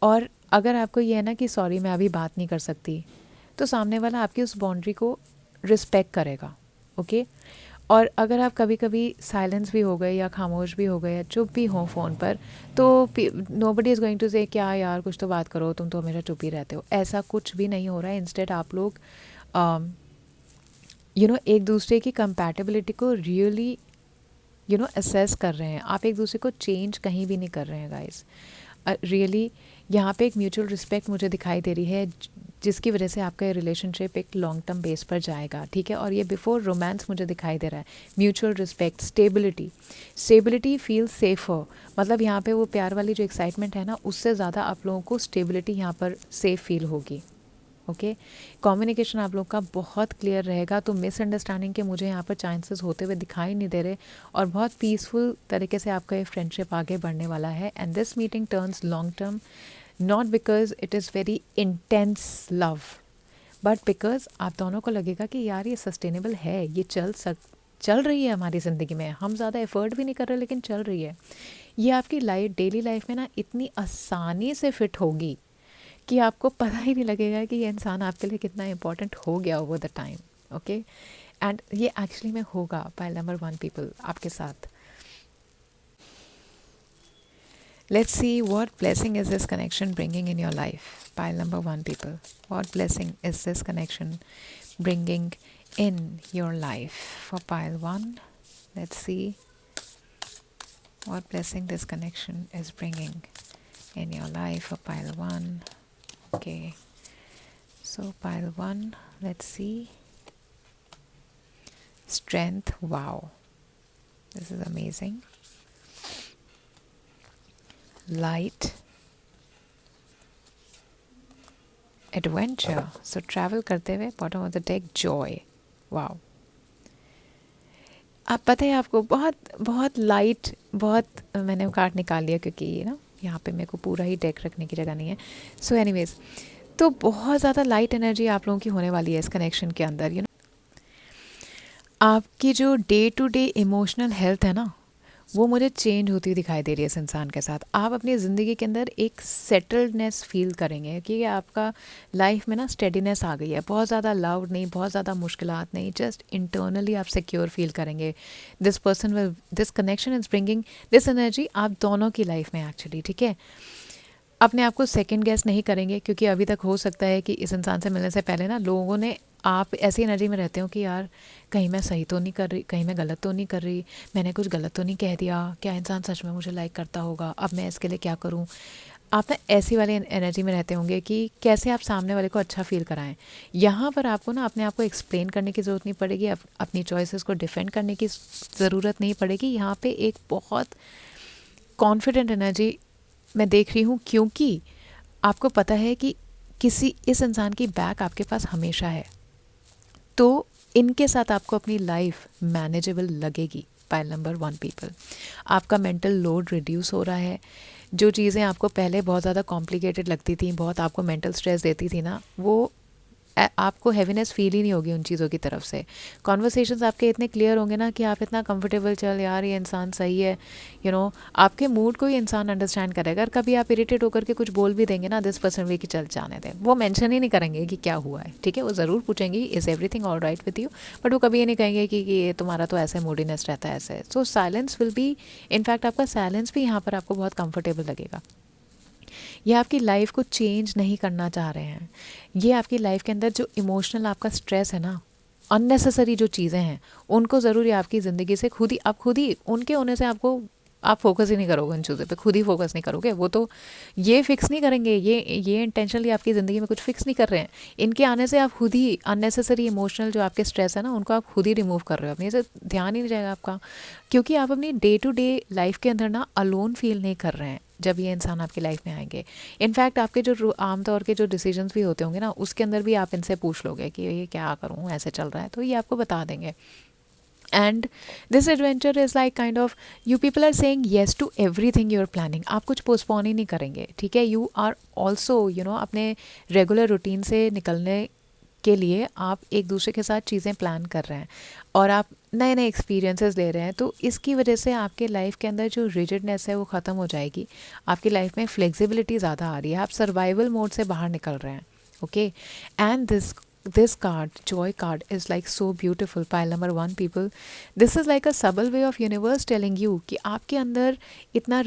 [SPEAKER 1] और अगर आपको ये है ना कि सॉरी मैं अभी बात नहीं कर सकती, तो सामने वाला आपकी उस बाउंड्री को रिस्पेक्ट करेगा, ओके। और अगर आप कभी कभी साइलेंस भी हो गए या खामोश भी हो गए या चुप भी हो फ़ोन पर, तो नोबडी इज़ गोइंग टू से क्या यार कुछ तो बात करो, तुम तो हमेशा चुप ही रहते हो, ऐसा कुछ भी नहीं हो रहा है। इंस्टेड आप लोग एक दूसरे की कंपैटिबिलिटी को रियली असेस कर रहे हैं। आप एक दूसरे को चेंज कहीं भी नहीं कर रहे हैं गाइस, रियली यहाँ पे एक म्यूचुअल रिस्पेक्ट मुझे दिखाई दे रही है जिसकी वजह से आपका ये रिलेशनशिप एक लॉन्ग टर्म बेस पर जाएगा, ठीक है। और ये बिफोर रोमांस मुझे दिखाई दे रहा है, mutual respect, stability feel safer. मतलब यहाँ पे वो प्यार वाली जो एक्साइटमेंट है ना, उससे ज़्यादा आप लोगों को स्टेबिलिटी यहाँ पर सेफ फील होगी, ओके। कम्युनिकेशन आप लोग का बहुत क्लियर रहेगा, तो मिसअंडरस्टैंडिंग के मुझे यहाँ पर चांसेस होते हुए दिखाई नहीं दे रहे, और बहुत पीसफुल तरीके से आपका ये फ्रेंडशिप आगे बढ़ने वाला है। And this meeting turns long term, not because it is very intense love, but because आप दोनों को लगेगा कि यार ये सस्टेनेबल है, ये चल रही है हमारी ज़िंदगी में, हम ज़्यादा एफर्ट भी नहीं कर रहे लेकिन चल रही है। ये आपकी डेली लाइफ में ना इतनी आसानी से फिट होगी कि आपको पता ही नहीं लगेगा कि ये इंसान आपके लिए कितना इम्पोर्टेंट हो गया over the time, okay. And ये एक्चुअली में होगा पाइल नंबर 1 पीपल आपके साथ। Let's see what blessing is this connection bringing in your life. Pile number 1 people. What blessing is this connection bringing in your life? For pile 1, let's see what blessing this connection is bringing in your life. For pile 1. Okay. So pile 1, let's see. Strength. Wow. This is amazing. Light, adventure, so travel करते हुए, bottom of the deck, joy. wow, आप पता है आपको बहुत बहुत light, बहुत मैंने कार्ड निकाल लिया क्योंकि ये ना यहाँ पे मेरे को पूरा ही डेक रखने की जगह नहीं है। सो एनीवेज, तो बहुत ज़्यादा लाइट एनर्जी आप लोगों की होने वाली है इस कनेक्शन के अंदर। आपकी जो day to day emotional health है ना, वो मुझे चेंज होती हुई दिखाई दे रही है इस इंसान के साथ। आप अपनी ज़िंदगी के अंदर एक सेटल्डनेस फील करेंगे कि आपका लाइफ में ना स्टेडीनेस आ गई है। बहुत ज़्यादा लाउड नहीं, बहुत ज़्यादा मुश्किलात नहीं, जस्ट इंटरनली आप सिक्योर फील करेंगे। This person will, this connection is bringing this energy आप दोनों की लाइफ में एक्चुअली, ठीक है। अपने आप को सेकंड गेस नहीं करेंगे, क्योंकि अभी तक हो सकता है कि इस इंसान से मिलने से पहले ना लोगों ने, आप ऐसी एनर्जी में रहते हो कि यार कहीं मैं सही तो नहीं कर रही, कहीं मैं गलत तो नहीं कर रही, मैंने कुछ गलत तो नहीं कह दिया, क्या इंसान सच में मुझे लाइक करता होगा, अब मैं इसके लिए क्या करूं। आप ना ऐसी वाली एनर्जी में रहते होंगे कि कैसे आप सामने वाले को अच्छा फील कराएं। यहाँ पर आपको ना अपने आप को एक्सप्लेन करने की ज़रूरत नहीं पड़ेगी, अपनी चॉइसेस को डिफेंड करने की ज़रूरत नहीं पड़ेगी। यहाँ पे एक बहुत कॉन्फिडेंट एनर्जी मैं देख रही हूँ, क्योंकि आपको पता है कि किसी इस इंसान की बैक आपके पास हमेशा है। तो इनके साथ आपको अपनी लाइफ मैनेजेबल लगेगी। पाइल नंबर 1 पीपल, आपका मेंटल लोड रिड्यूस हो रहा है। जो चीज़ें आपको पहले बहुत ज़्यादा कॉम्प्लिकेटेड लगती थी, बहुत आपको मेंटल स्ट्रेस देती थी ना, वो आपको हैवीनेस फील ही नहीं होगी उन चीज़ों की तरफ से। कॉन्वर्सेशंस आपके इतने क्लियर होंगे ना कि आप इतना कंफर्टेबल, चल यार ये इंसान सही है, आपके मूड को ही इंसान अंडरस्टैंड करेगा। अगर कभी आप इरिटेट होकर के कुछ बोल भी देंगे ना दिस पर्सन वे कि चल जाने दें, वो मेंशन ही नहीं करेंगे कि क्या हुआ है, ठीक है। वो ज़रूर पूछेंगे is everything all right with you, but वो कभी ये नहीं कहेंगे कि ये तुम्हारा तो ऐसे मूडीनेस रहता है ऐसे। सो साइलेंस विल बी, इनफैक्ट आपका साइलेंस भी यहाँ पर आपको बहुत कंफर्टेबल लगेगा। ये आपकी लाइफ को चेंज नहीं करना चाह रहे हैं। ये आपकी लाइफ के अंदर जो इमोशनल आपका स्ट्रेस है ना, अननेसेसरी जो चीज़ें हैं, उनको ज़रूर ये आपकी ज़िंदगी से खुद ही उनके होने से आपको, आप फोकस ही नहीं करोगे उन चीज़ों पे, खुद ही फोकस नहीं करोगे। वो तो ये फिक्स नहीं करेंगे, ये इंटेंशनली आपकी ज़िंदगी में कुछ फिक्स नहीं कर रहे हैं। इनके आने से आप खुद ही अननेसेसरी इमोशनल जो आपके स्ट्रेस है ना, उनको आप खुद ही रिमूव कर रहे हो, अपने से ध्यान ही नहीं जाएगा आपका। क्योंकि आप अपनी डे टू डे लाइफ के अंदर ना अलोन फील नहीं कर रहे हैं जब ये इंसान आपकी लाइफ में आएंगे। इनफैक्ट आपके जो आमतौर के जो डिसीजंस भी होते होंगे ना, उसके अंदर भी आप इनसे पूछ लोगे कि ये क्या करूँ, ऐसे चल रहा है, तो ये आपको बता देंगे। And this adventure is like kind of, you people are saying yes to everything you are planning. आप कुछ पोस्टपोन ही नहीं करेंगे, ठीक है। यू आर ऑल्सो अपने रेगुलर रूटीन से निकलने के लिए आप एक दूसरे के साथ चीज़ें प्लान कर रहे हैं और आप नए नए एक्सपीरियंसेस ले रहे हैं। तो इसकी वजह से आपके लाइफ के अंदर जो रिजिडनेस है वो ख़त्म हो जाएगी। आपकी लाइफ में फ्लेक्सिबिलिटी ज़्यादा आ रही है, आप सर्वाइवल मोड से बाहर निकल रहे हैं, okay. And this card, joy card, is like so beautiful. Pile number 1 people, this is like a subtle way of universe telling you कि आपके अंदर इतना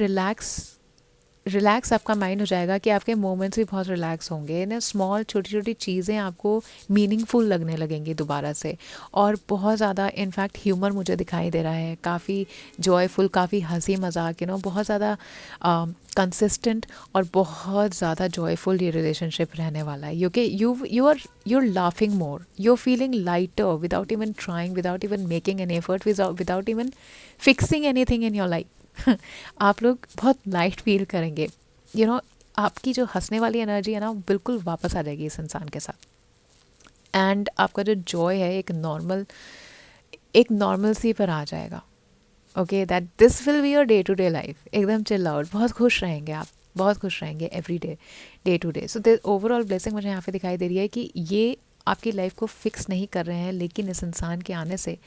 [SPEAKER 1] रिलैक्स आपका माइंड हो जाएगा कि आपके मोमेंट्स भी बहुत रिलैक्स होंगे ना। स्मॉल छोटी छोटी चीज़ें आपको मीनिंगफुल लगने लगेंगी दोबारा से, और बहुत ज़्यादा इनफैक्ट ह्यूमर मुझे दिखाई दे रहा है, काफ़ी जॉयफुल, काफ़ी हंसी मजाक, बहुत ज़्यादा कंसिस्टेंट और बहुत ज़्यादा जॉयफुल ये रिलेशनशिप रहने वाला है। क्योंकि you're laughing more, you're feeling lighter without even trying, without even making an effort, without even fixing anything in your life. आप लोग बहुत लाइट फील करेंगे। आपकी जो हंसने वाली एनर्जी है ना, वो बिल्कुल वापस आ जाएगी इस इंसान के साथ। एंड आपका जो जॉय है एक नॉर्मल सी पर आ जाएगा, okay. That this will be your day to day life, एकदम चिल आउट, बहुत खुश रहेंगे आप, बहुत खुश रहेंगे every day to day. So this overall blessing मुझे यहाँ पे दिखाई दे रही है कि ये आपकी लाइफ को फिक्स नहीं कर रहे हैं, लेकिन इस इंसान के आने से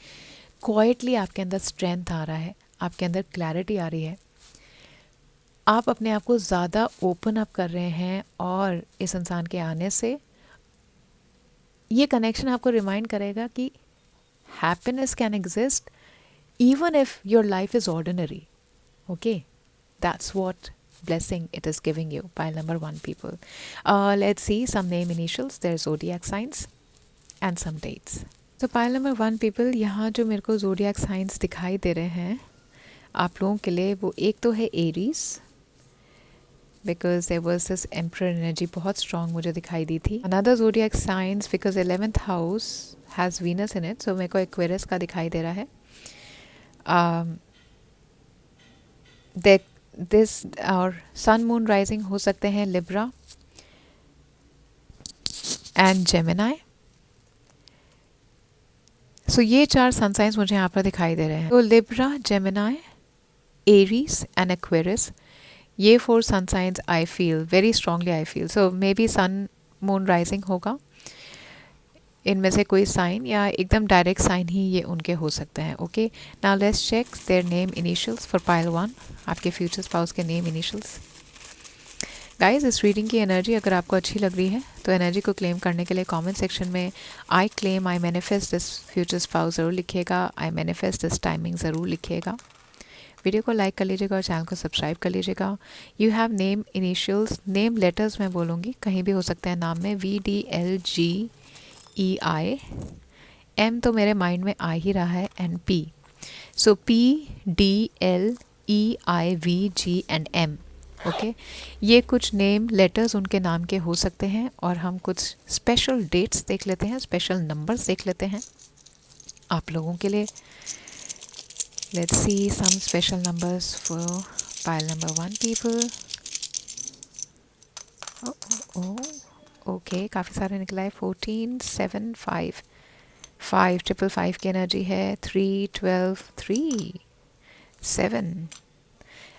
[SPEAKER 1] क्वाइटली आपके अंदर स्ट्रेंथ आ रहा है, आपके अंदर क्लैरिटी आ रही है, आप अपने आप को ज़्यादा ओपन अप कर रहे हैं। और इस इंसान के आने से ये कनेक्शन आपको रिमाइंड करेगा कि happiness can exist even if your life is ordinary, okay. That's what blessing it is giving you. Pile number 1 people, let's see some name initials, their zodiac signs and some dates. So pile number 1 people, यहाँ जो मेरे को zodiac signs दिखाई दे रहे हैं आप लोगों के लिए, वो एक तो है Aries, because there was this emperor energy बहुत strong मुझे दिखाई दी थी। Another zodiac signs, because 11th house has Venus in it, so मेरे को Aquarius का दिखाई दे रहा है। दिस और सन मून राइजिंग हो सकते हैं लिब्रा एंड जेमिनाई, सो ये 4 सन साइंस मुझे यहाँ पर दिखाई दे रहे हैं। तो Libra, Gemini, Aries and Aquarius, ये 4 sun signs I feel very strongly, I feel so may be sun moon rising होगा, इनमें से कोई साइन या एकदम डायरेक्ट साइन ही ये उनके हो सकते हैं। Okay, now let's check their name initials for pile 1, आपके फ्यूचर स्पाउस के नेम इनिशियल्स। गाइस, इस रीडिंग की एनर्जी अगर आपको अच्छी लग रही है तो एनर्जी को क्लेम करने के लिए कमेंट सेक्शन में I claim, I manifest this future spouse ज़रूर लिखिएगा, आई मैनिफेस्ट दिस टाइमिंग ज़रूर लिखिएगा। वीडियो को लाइक कर लीजिएगा और चैनल को सब्सक्राइब कर लीजिएगा। You have name initials, name letters मैं बोलूँगी, कहीं भी हो सकते हैं नाम में, VDLGEI, M तो मेरे माइंड में आ ही रहा है, and P, so PDLEIVG and M। Okay, ये कुछ नेम लेटर्स उनके नाम के हो सकते हैं और हम कुछ स्पेशल डेट्स देख लेते हैं, स्पेशल नंबर्स देख लेते हैं आप लोगों के लिए। Let's see some special numbers for pile number 1 people. Okay, काफ़ी सारे निकला है। 14, 7, 5, 5, 555 की एनर्जी है, 3, 12, 3, 7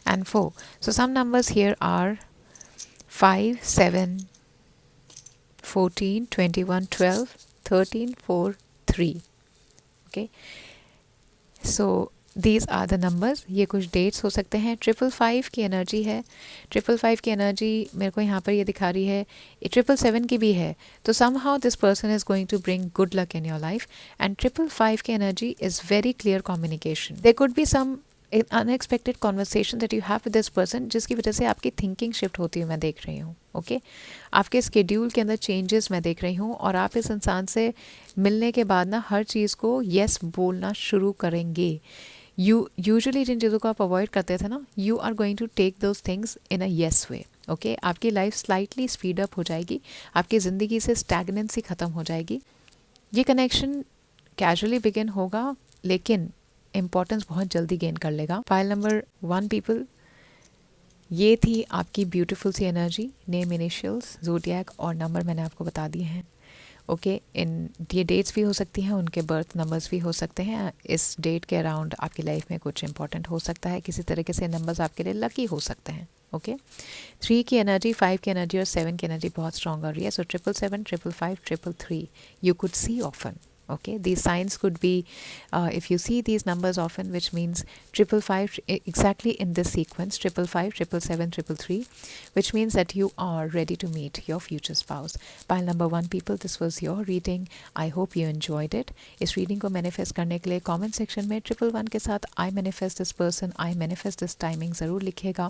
[SPEAKER 1] and 4. So some numbers here are 5, 7, 14, 21, 12, 13, 4, 3. Okay. So these are the numbers. ये कुछ dates हो सकते हैं। 555 की एनर्जी है। 555 की एनर्जी मेरे को यहाँ पर ये दिखा रही है। 777 की भी है। तो somehow this person is going to bring good luck in your life. And 555 की energy is very clear communication. There could be some unexpected conversation that you have with this person, जिसकी वजह से आपकी थिंकिंग शिफ्ट होती हुई मैं देख रही हूँ। ओके, आपके स्केड्यूल के अंदर चेंजेस मैं देख रही हूँ और आप इस इंसान से मिलने के बाद ना हर चीज़ को येस बोलना शुरू करेंगे। यूजुअली जिन चीज़ों को आप अवॉइड करते थे ना, you are going to take those things in a yes way. Okay, आपकी लाइफ स्लाइटली स्पीड अप हो जाएगी, आपकी ज़िंदगी से स्टैग्नेंसी ख़त्म हो जाएगी। ये कनेक्शन कैजुअली बिगिन होगा लेकिन इम्पॉर्टेंस बहुत जल्दी गेन कर लेगा। फाइल नंबर 1 पीपल, ये थी आपकी ब्यूटीफुल सी एनर्जी। नेम, इनिशियल्स, ज़ोडिएक और नंबर मैंने आपको बता दिए हैं। ओके, इन ये डेट्स भी हो सकती हैं, उनके बर्थ नंबर्स भी हो सकते हैं। इस डेट के अराउंड आपकी लाइफ में कुछ इंपॉर्टेंट हो सकता है, किसी तरीके से नंबर्स आपके लिए लकी हो सकते हैं। ओके, 3 की एनर्जी, 5 की एनर्जी और 7 की एनर्जी बहुत स्ट्रॉन्ग हो रही है। सो 777, 555, 333 you could see often. Okay, these signs could be if you see these numbers often, which means 555 exactly in this sequence, 555, 777, 333, which means that you are ready to meet your future spouse. Pile number 1 people, this was your reading. I hope you enjoyed it. इस reading को manifest करने के लिए comment section में 111 के साथ I manifest this person, I manifest this timing ज़रूर लिखिएगा।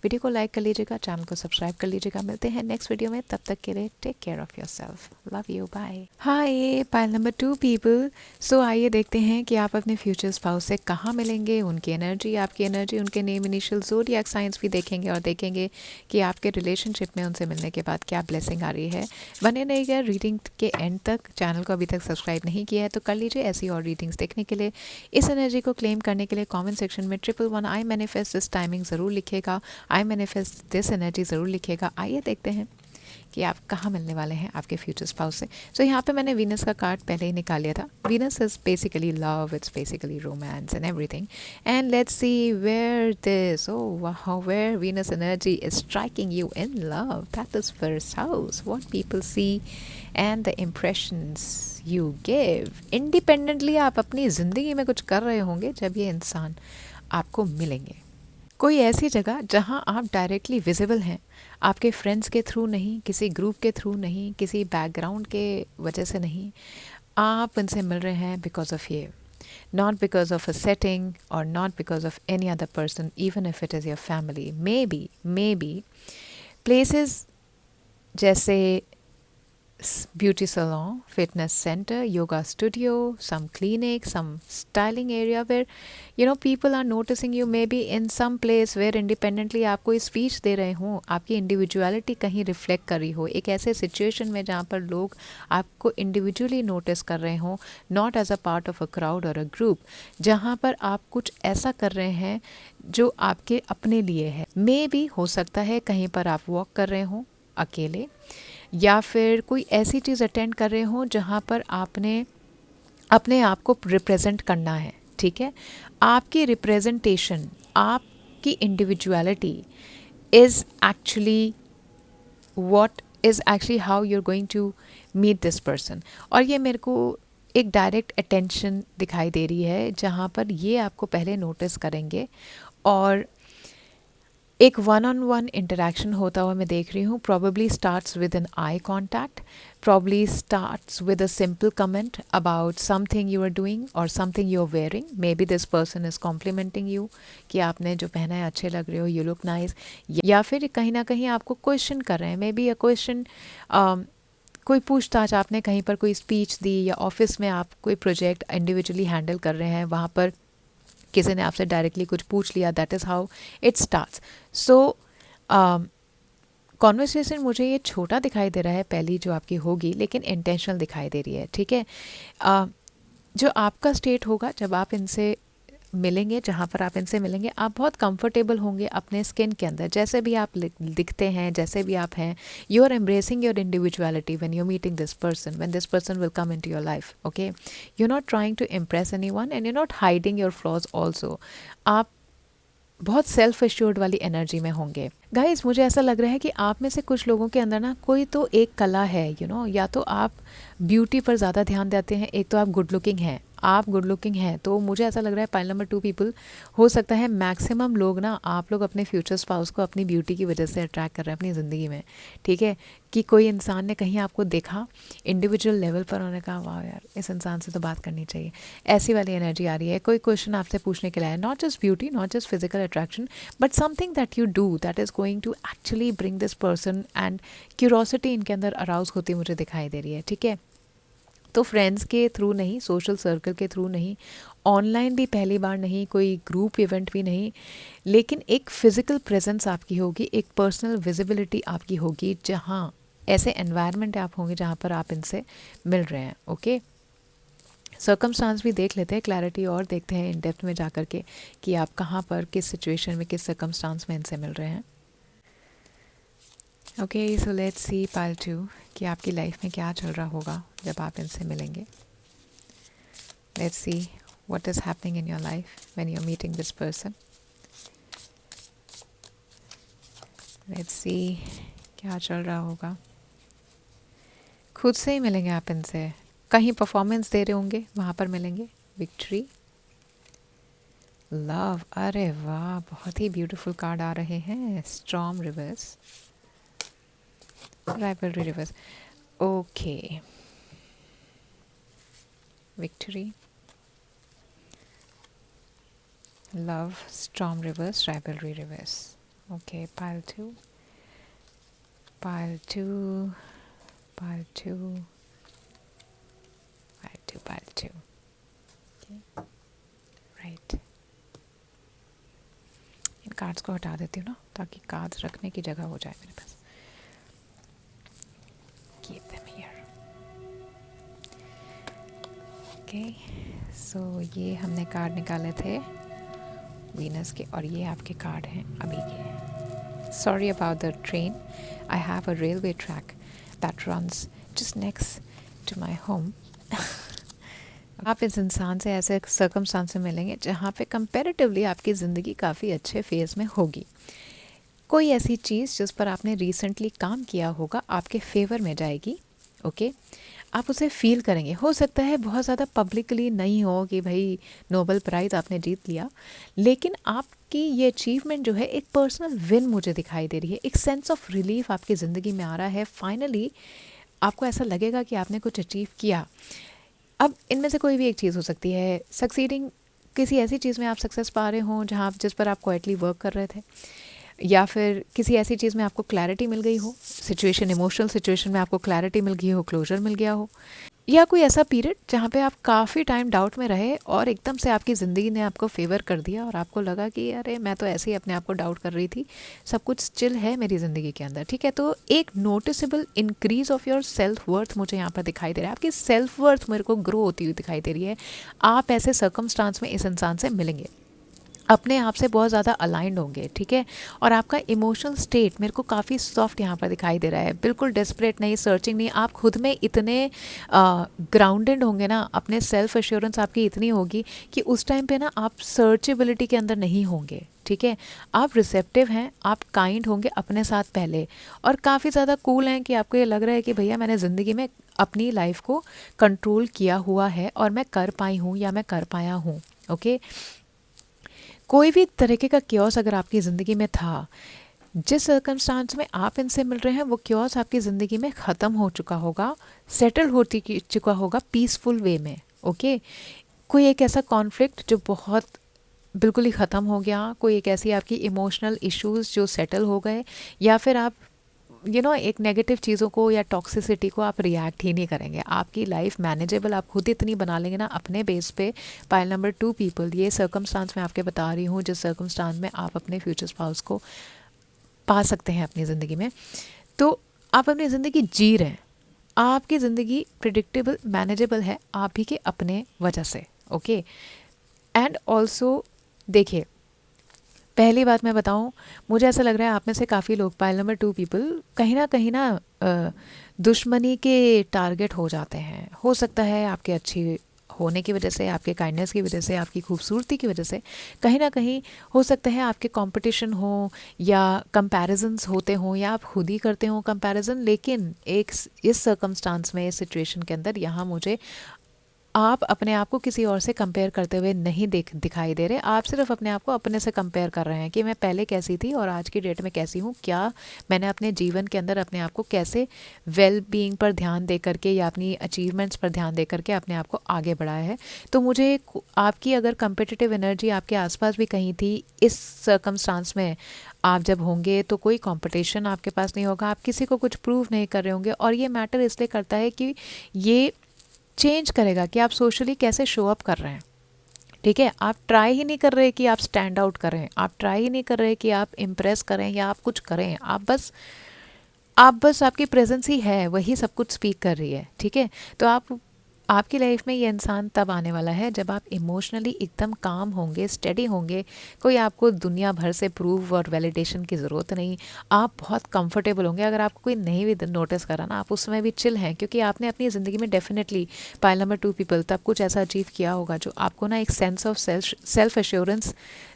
[SPEAKER 1] वीडियो को लाइक कर लीजिएगा, चैनल को सब्सक्राइब कर लीजिएगा। मिलते हैं नेक्स्ट वीडियो में, तब तक के लिए take care of yourself, love you, bye. Hi pile number 2 people, so आइए देखते हैं कि आप अपने फ्यूचर स्पाउस से कहाँ मिलेंगे, उनकी एनर्जी, आपकी एनर्जी, उनके नेम, इनिशियल, ज़ोडिएक साइंस भी देखेंगे और देखेंगे कि आपके रिलेशनशिप में उनसे मिलने के बाद क्या ब्लेसिंग आ रही है। बने रहिएगा रीडिंग के एंड तक। चैनल को अभी तक सब्सक्राइब नहीं किया है तो कर लीजिए। ऐसी और रीडिंग्स देखने के लिए, इस एनर्जी को क्लेम करने के लिए कॉमेंट सेक्शन में 111 आई मैनिफेस्ट दिस टाइमिंग ज़रूर लिखेगा, आई मैनिफेस्ट दिस एनर्जी ज़रूर लिखेगा। आइए देखते हैं कि आप कहाँ मिलने वाले हैं आपके फ्यूचर स्पाउस से। सो यहाँ पे मैंने वीनस का कार्ड पहले ही निकाल लिया था। Venus is basically love, it's basically romance and everything. And let's see where this, oh wow, where Venus energy is striking you in love, that is first house, what people see and the impressions you give. Independently आप अपनी ज़िंदगी में कुछ कर रहे होंगे जब ये इंसान आपको मिलेंगे। कोई ऐसी जगह जहां आप डायरेक्टली विजिबल हैं, आपके फ्रेंड्स के थ्रू नहीं, किसी ग्रुप के थ्रू नहीं, किसी बैकग्राउंड के वजह से नहीं, आप उनसे मिल रहे हैं बिकॉज ऑफ ये, not because of a setting और not because of any other person, even if it is your family. May be places जैसे beauty salon, fitness centre, yoga studio, some clinic, some styling area where people are noticing you, maybe in some place where independently आप कोई speech दे रहे हों, आपकी individuality कहीं reflect कर रही हो, एक ऐसे सिचुएशन में जहाँ पर लोग आपको इंडिविजुअली नोटिस कर रहे हों, not as a part of a crowd और अ ग्रुप, जहाँ पर आप कुछ ऐसा कर रहे हैं जो आपके अपने लिए है। मे बी हो सकता है कहीं पर आप वॉक कर रहे हों अकेले, या फिर कोई ऐसी चीज़ अटेंड कर रहे हो जहाँ पर आपने अपने आप को रिप्रेजेंट करना है, ठीक है। आपकी रिप्रेजेंटेशन, आपकी individuality is actually what is actually how you're going to meet this person। और ये मेरे को एक डायरेक्ट अटेंशन दिखाई दे रही है जहाँ पर ये आपको पहले नोटिस करेंगे और एक वन ऑन वन इंटरेक्शन होता हुआ मैं देख रही हूँ। Probably starts with an eye contact, probably starts with a simple comment about something you are doing और something you are wearing. May be this person is complimenting you कि आपने जो पहना है अच्छे लग रहे हो, यू लुक नाइस। या फिर कहीं ना कहीं आपको क्वेश्चन कर रहे हैं, मे बी अ क्वेश्चन, कोई पूछताछ, आपने कहीं पर कोई स्पीच दी या ऑफिस में आप कोई प्रोजेक्ट इंडिविजुअली हैंडल कर रहे हैं, वहाँ पर किसी ने आपसे डायरेक्टली कुछ पूछ लिया। That is how it starts. So conversation मुझे ये छोटा दिखाई दे रहा है पहली जो आपकी होगी, लेकिन इंटेंशनल दिखाई दे रही है, ठीक है। जो आपका स्टेट होगा जब आप इनसे मिलेंगे, जहाँ पर आप इनसे मिलेंगे, आप बहुत कंफर्टेबल होंगे अपने स्किन के अंदर, जैसे भी आप दिखते हैं, जैसे भी आप हैं। You are embracing your individuality when you meeting this person, when this person will come into your life, okay. You not trying to impress anyone and you not hiding your flaws also. आप बहुत self assured वाली energy में होंगे। Guys, मुझे ऐसा लग रहा है कि आप में से कुछ लोगों के अंदर ना कोई तो एक कला है, यू नो, या तो आप ब्यूटी पर ज़्यादा ध्यान देते हैं, एक तो आप गुड लुकिंग हैं। आप गुड लुकिंग हैं तो मुझे ऐसा लग रहा है पाइल नंबर 2 पीपल, हो सकता है मैक्सिमम लोग ना, आप लोग अपने फ्यूचर स्पाउस को अपनी ब्यूटी की वजह से अट्रैक्ट कर रहे हैं अपनी ज़िंदगी में, ठीक है। कि कोई इंसान ने कहीं आपको देखा इंडिविजुअल लेवल पर, उन्होंने कहा वाह यार, इस इंसान से तो बात करनी चाहिए, ऐसी वाली एनर्जी आ रही है। कोई क्वेश्चन आपसे पूछने के लिए है, not just beauty, not just physical attraction, but something that you do that is going to actually bring this person, and curiosity इनके अंदर अराउज होती मुझे दिखाई दे रही है, ठीक है। तो फ्रेंड्स के थ्रू नहीं, सोशल सर्कल के थ्रू नहीं, ऑनलाइन भी पहली बार नहीं, कोई ग्रुप इवेंट भी नहीं, लेकिन एक फिज़िकल प्रेजेंस आपकी होगी, एक पर्सनल विजिबिलिटी आपकी होगी, जहाँ ऐसे एनवायरनमेंट आप होंगे जहाँ पर आप इनसे मिल रहे हैं, ओके। सर्कमस्टांस भी देख लेते हैं, क्लैरिटी और देखते हैं इन डेप्थ में जा कर के कि आप कहाँ पर, किस सिचुएशन में, किस सर्कमस्टांस में इनसे मिल रहे हैं। Okay, so let's C pile 2 कि आपकी लाइफ में क्या चल रहा होगा जब आप इनसे मिलेंगे। Let's see what is happening in your life when you are meeting this person. Let's see क्या चल रहा होगा। खुद से ही मिलेंगे आप इनसे, कहीं परफॉर्मेंस दे रहे होंगे वहाँ पर मिलेंगे। विक्ट्री, लव, अरे वाह, बहुत ही ब्यूटीफुल कार्ड आ रहे हैं। Storm reverse, rivalry reverse, okay. Victory, love, storm reverse, rivalry reverse, okay. Pile 2, pile 2, pile 2, pile 2, pile 2, right. इन कार्ड्स को हटा देती हूँ ना, ताकि कार्ड्स रखने की जगह हो जाए मेरे पास। Keep them here. Okay, so ये हमने कार्ड निकाले थे वीनस के, और ये आपके कार्ड हैं अभी के। Sorry about the train. I have a railway track that runs just next to my home. आप इस इंसान से ऐसे सर्कमस्टांस से मिलेंगे जहाँ पे कंपैरेटिवली आपकी ज़िंदगी काफ़ी अच्छे फेज़ में होगी। कोई ऐसी चीज़ जिस पर आपने रिसेंटली काम किया होगा आपके फेवर में जाएगी, ओके। आप उसे फील करेंगे। हो सकता है बहुत ज़्यादा पब्लिकली नहीं हो कि भाई नोबेल प्राइज़ आपने जीत लिया, लेकिन आपकी ये अचीवमेंट जो है एक पर्सनल विन मुझे दिखाई दे रही है। एक सेंस ऑफ रिलीफ आपकी ज़िंदगी में आ रहा है। फाइनली आपको ऐसा लगेगा कि आपने कुछ अचीव किया। अब इनमें से कोई भी एक चीज़ हो सकती है, सक्सीडिंग, किसी ऐसी चीज़ में आप सक्सेस पा रहे हों जहाँ आप, जिस पर आप क्वाइटली वर्क कर रहे थे, या फिर किसी ऐसी चीज़ में आपको क्लैरिटी मिल गई हो, सिचुएशन, इमोशनल सिचुएशन में आपको क्लैरिटी मिल गई हो, क्लोजर मिल गया हो, या कोई ऐसा पीरियड जहाँ पे आप काफ़ी टाइम डाउट में रहे और एकदम से आपकी ज़िंदगी ने आपको फेवर कर दिया और आपको लगा कि अरे मैं तो ऐसे ही अपने आप को डाउट कर रही थी, सब कुछ स्टिल है मेरी ज़िंदगी के अंदर, ठीक है। तो एक noticeable increase of your self worth मुझे यहाँ पर दिखाई दे रहा है। आपकी सेल्फ वर्थ मेरे को ग्रो होती हुई दिखाई दे रही है। आप ऐसे सर्कमस्टांस में इस इंसान से मिलेंगे। अपने आप से बहुत ज़्यादा अलाइंड होंगे, ठीक है। और आपका इमोशनल स्टेट मेरे को काफ़ी सॉफ्ट यहाँ पर दिखाई दे रहा है, बिल्कुल डेस्परेट नहीं, सर्चिंग नहीं। आप खुद में इतने ग्राउंडेड होंगे ना, अपने सेल्फ एश्योरेंस आपकी इतनी होगी कि उस टाइम पे ना आप सर्चेबिलिटी के अंदर नहीं होंगे, ठीक है। आप रिसेप्टिव हैं, आप काइंड होंगे अपने साथ पहले, और काफ़ी ज़्यादा कूल हैं कि आपको ये लग रहा है कि भैया मैंने ज़िंदगी में अपनी लाइफ को कंट्रोल किया हुआ है और मैं कर पाई हूँ या मैं कर पाया हूँ, ओके। कोई भी तरीके का क्योस अगर आपकी ज़िंदगी में था, जिस सर्कमस्टांस में आप इनसे मिल रहे हैं वो क्योस आपकी ज़िंदगी में ख़त्म हो चुका होगा, सेटल हो चुका होगा पीसफुल वे में, ओके। कोई एक ऐसा कॉन्फ्लिक्ट जो बहुत बिल्कुल ही ख़त्म हो गया, कोई एक ऐसी आपकी इमोशनल इश्यूज़ जो सेटल हो गए, या फिर आप एक नेगेटिव चीज़ों को या टॉक्सिसिटी को आप रिएक्ट ही नहीं करेंगे। आपकी लाइफ मैनेजेबल आप खुद इतनी बना लेंगे ना अपने बेस पे। पाइल नंबर 2 पीपल, ये सर्कमस्टांस मैं आपके बता रही हूँ जिस सर्कमस्टांस में आप अपने फ्यूचर स्पाउस को पा सकते हैं अपनी ज़िंदगी में। तो आप अपनी ज़िंदगी जी रहे हैं, आपकी ज़िंदगी प्रिडिक्टेबल मैनेजेबल है आप ही के अपने वजह से, ओके। एंड ऑल्सो देखिए, पहली बात मैं बताऊं, मुझे ऐसा लग रहा है आप में से काफ़ी लोग, पाइल नंबर 2 पीपल, कहीं ना दुश्मनी के टारगेट हो जाते हैं। हो सकता है आपके अच्छी होने की वजह से, आपके काइंडनेस की वजह से, आपकी खूबसूरती की वजह से, कहीं ना कहीं हो सकता है आपके कंपटीशन हो या कंपैरिजन्स होते हों या आप खुद ही करते हो कंपैरिजन। लेकिन एक इस सर्कमस्टांस में, इस सिचुएशन के अंदर, यहाँ मुझे आप अपने आप को किसी और से कंपेयर करते हुए नहीं दिखाई दे रहे। आप सिर्फ अपने आप को अपने से कंपेयर कर रहे हैं कि मैं पहले कैसी थी और आज की डेट में कैसी हूँ, क्या मैंने अपने जीवन के अंदर अपने आप को कैसे वेल बीइंग पर ध्यान दे करके या अपनी अचीवमेंट्स पर ध्यान दे करके अपने आप को आगे बढ़ाया है। तो मुझे आपकी अगर कंपिटिटिव एनर्जी आपके आसपास भी कहीं थी, इस सर्कमस्टांस में आप जब होंगे तो कोई कंपटीशन आपके पास नहीं होगा, आप किसी को कुछ प्रूव नहीं कर रहे होंगे। और ये मैटर इसलिए करता है कि ये चेंज करेगा कि आप सोशली कैसे शो अप कर रहे हैं, ठीक है। आप ट्राई ही नहीं कर रहे कि आप स्टैंड आउट करें, आप ट्राई ही नहीं कर रहे कि आप इम्प्रेस करें या आप कुछ करें, आप बस आपकी प्रेजेंस ही है, वही सब कुछ स्पीक कर रही है, ठीक है। तो आपकी लाइफ में ये इंसान तब आने वाला है जब आप इमोशनली एकदम काम होंगे, स्टेडी होंगे। कोई आपको दुनिया भर से प्रूव और वैलिडेशन की ज़रूरत नहीं, आप बहुत कंफर्टेबल होंगे। अगर आपको कोई नहीं भी नोटिस करा ना, आप उस समय भी चिल हैं, क्योंकि आपने अपनी ज़िंदगी में डेफिनेटली, पाइल नंबर 2 पीपल, तब कुछ ऐसा अचीव किया होगा जो आपको ना एक सेंस ऑफ सेल्फ एश्योरेंस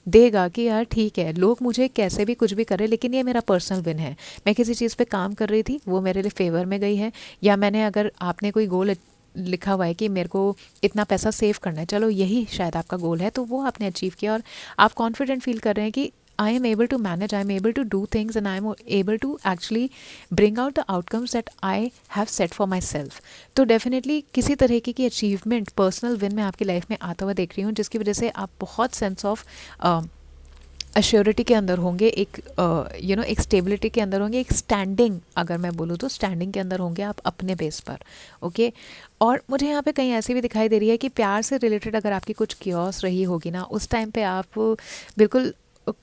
[SPEAKER 1] देगा कि यार ठीक है, लोग मुझे कैसे भी कुछ भी करें लेकिन ये मेरा पर्सनल विन है। मैं किसी चीज़ पे काम कर रही थी, वो मेरे लिए फेवर में गई है, या मैंने, अगर आपने कोई गोल लिखा हुआ है कि मेरे को इतना पैसा सेव करना है, चलो यही शायद आपका गोल है, तो वो आपने अचीव किया और आप कॉन्फिडेंट फील कर रहे हैं कि I am able to manage, I am able to do things and I am able to actually bring out the outcomes that I have set for my self. तो definitely किसी तरीके की achievement, personal win मैं आपकी life में आता हुआ देख रही हूँ, जिसकी वजह से आप बहुत सेंस ऑफ अश्योरिटी के अंदर होंगे, एक एक स्टेबिलिटी के अंदर होंगे, एक स्टैंडिंग, अगर मैं बोलूँ तो स्टैंडिंग के अंदर होंगे आप अपने बेस पर, ओके। और मुझे यहाँ पे कहीं ऐसी भी दिखाई दे रही है कि प्यार से रिलेटेड अगर आपकी कुछ क्योस रही होगी ना, उस टाइम पे आप बिल्कुल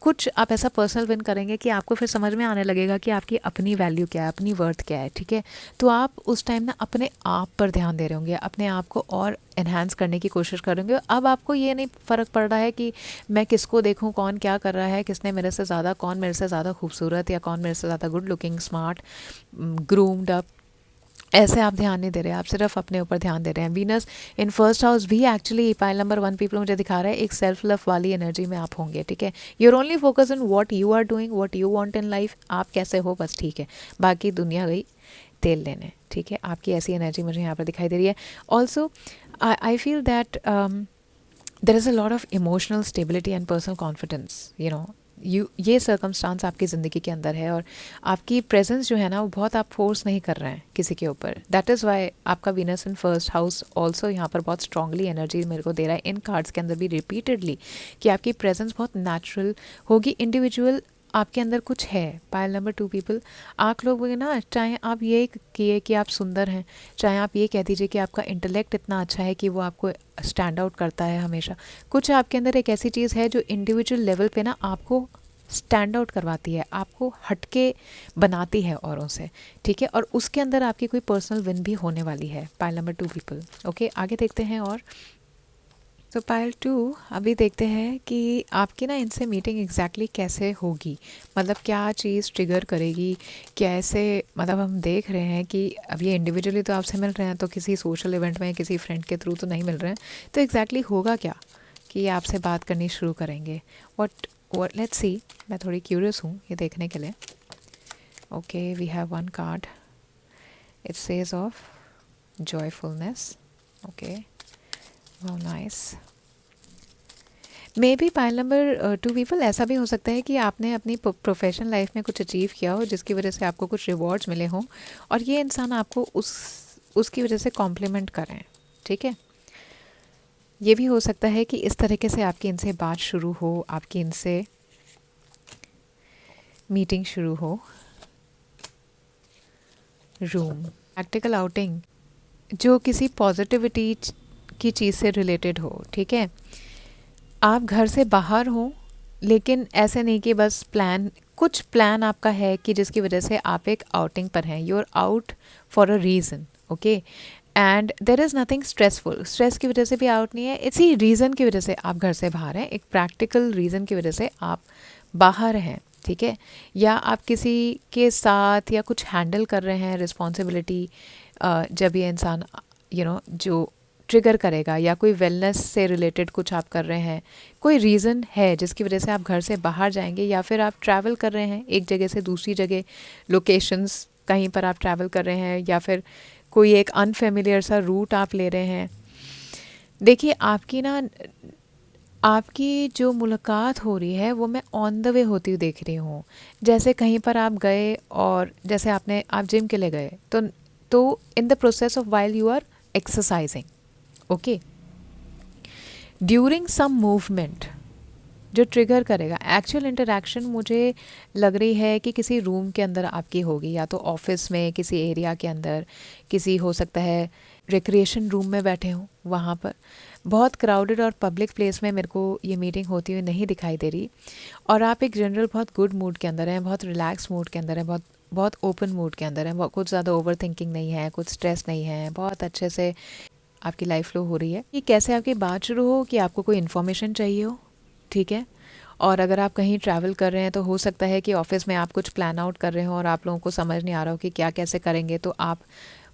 [SPEAKER 1] कुछ आप ऐसा पर्सनल विन करेंगे कि आपको फिर समझ में आने लगेगा कि आपकी अपनी वैल्यू क्या है, अपनी वर्थ क्या है, ठीक है। तो आप उस टाइम ना अपने आप पर ध्यान दे रहे होंगे, अपने आप को और एनहांस करने की कोशिश करेंगे। अब आपको ये नहीं फ़र्क पड़ रहा है कि मैं किसको देखूं, कौन क्या कर रहा है, किसने मेरे से ज़्यादा, कौन मेरे से ज़्यादा खूबसूरत या कौन मेरे से ज़्यादा good looking, smart, groomed up, ऐसे आप ध्यान नहीं दे रहे, आप सिर्फ अपने ऊपर ध्यान दे रहे हैं। वीनस इन फर्स्ट हाउस भी एक्चुअली पाइल नंबर 1 पीपल मुझे दिखा रहा है एक सेल्फ लव वाली एनर्जी में आप होंगे, ठीक है। You're only focus on what you are doing, what you want in life, आप कैसे हो बस, ठीक है, बाकी दुनिया गई तेल लेने, ठीक है। आपकी ऐसी एनर्जी मुझे यहाँ पर दिखाई दे रही है। Also I feel that there is a lot of emotional stability and personal confidence, ये सर्कमस्टांस आपकी ज़िंदगी के अंदर है और आपकी प्रेजेंस जो है ना, वो बहुत आप फोर्स नहीं कर रहे हैं किसी के ऊपर। दैट इज़ वाई आपका Venus in first house also यहाँ पर बहुत स्ट्रांगली एनर्जी मेरे को दे रहा है, इन कार्ड्स के अंदर भी रिपीटेडली, कि आपकी प्रेजेंस बहुत नेचुरल होगी, इंडिविजुअल आपके अंदर कुछ है। पाइल नंबर 2 पीपल, आप लोग ना, चाहे आप ये किए कि आप सुंदर हैं, चाहे आप ये कह दीजिए कि आपका इंटेलेक्ट इतना अच्छा है कि वो आपको स्टैंड आउट करता है हमेशा, कुछ आपके अंदर एक ऐसी चीज़ है जो इंडिविजुअल लेवल पे ना आपको स्टैंड आउट करवाती है, आपको हटके बनाती है औरों से, ठीक है। और उसके अंदर आपकी कोई पर्सनल विन भी होने वाली है, पाइल नंबर 2 पीपल, ओके। आगे देखते हैं। और तो पाइल 2 अभी देखते हैं कि आपकी ना इनसे मीटिंग एग्जैक्टली कैसे होगी, मतलब क्या चीज़ ट्रिगर करेगी, कैसे, मतलब हम देख रहे हैं कि अब ये इंडिविजुअली तो आपसे मिल रहे हैं, तो किसी सोशल इवेंट में किसी फ्रेंड के थ्रू तो नहीं मिल रहे हैं, तो एग्जैक्टली होगा क्या कि ये आपसे बात करनी शुरू करेंगे। व्हाट लेट्स सी, मैं थोड़ी क्यूरियस हूँ ये देखने के लिए। Okay, we have one card, it says of joyfulness. Okay, wow nice. May be pile number 2 people, ऐसा भी हो सकता है कि आपने अपनी प्रोफेशनल लाइफ में कुछ अचीव किया हो जिसकी वजह से आपको कुछ रिवॉर्ड्स मिले हों और ये इंसान आपको उसकी वजह से कॉम्प्लीमेंट करें। ठीक है, ये भी हो सकता है कि इस तरीके से आपकी इनसे बात शुरू हो, आपकी इनसे मीटिंग शुरू हो। रूम, प्रैक्टिकल आउटिंग जो किसी पॉजिटिविटी की चीज़ से रिलेटेड हो। ठीक है, आप घर से बाहर हो लेकिन ऐसे नहीं कि बस कुछ प्लान आपका है कि जिसकी वजह से आप एक आउटिंग पर हैं, you are out for a reason. Okay, and there is nothing stressful, stress की वजह से भी आउट नहीं है, इसी रीज़न की वजह से आप घर से बाहर हैं, एक प्रैक्टिकल रीज़न की वजह से आप बाहर हैं। ठीक है, या आप किसी के साथ या कुछ हैंडल कर रहे हैं रिस्पॉन्सिबिलिटी, जब ये इंसान जो ट्रिगर करेगा, या कोई वेलनेस से रिलेटेड कुछ आप कर रहे हैं, कोई रीज़न है जिसकी वजह से आप घर से बाहर जाएंगे, या फिर आप ट्रैवल कर रहे हैं एक जगह से दूसरी जगह, लोकेशंस कहीं पर आप ट्रैवल कर रहे हैं, या फिर कोई एक अनफेमिलियर सा रूट आप ले रहे हैं। देखिए, आपकी जो मुलाकात हो रही है वो मैं ऑन द वे होती हुई देख रही हूँ। जैसे कहीं पर आप गए और जैसे आप जिम के लिए गए, तो in the process of while you are exercising, okay, during some movement जो ट्रिगर करेगा एक्चुअल इंटरेक्शन, मुझे लग रही है कि किसी रूम के अंदर आपकी होगी, या तो ऑफिस में किसी एरिया के अंदर, किसी हो सकता है रिक्रिएशन रूम में बैठे हों, वहाँ पर बहुत क्राउडेड और पब्लिक प्लेस में मेरे को ये मीटिंग होती हुई नहीं दिखाई दे रही। और आप एक जनरल बहुत गुड मूड के अंदर हैं, बहुत रिलैक्स मूड के अंदर हैं, बहुत बहुत ओपन मूड के अंदर हैं, कुछ ज़्यादा ओवर थिंकिंग नहीं है, कुछ स्ट्रेस नहीं है, बहुत अच्छे से आपकी लाइफ फ्लो हो रही है। कि कैसे आपकी बात शुरू हो कि आपको कोई इन्फॉर्मेशन चाहिए हो। ठीक है, और अगर आप कहीं ट्रैवल कर रहे हैं तो हो सकता है कि ऑफिस में आप कुछ प्लान आउट कर रहे हो और आप लोगों को समझ नहीं आ रहा हो कि क्या कैसे करेंगे, तो आप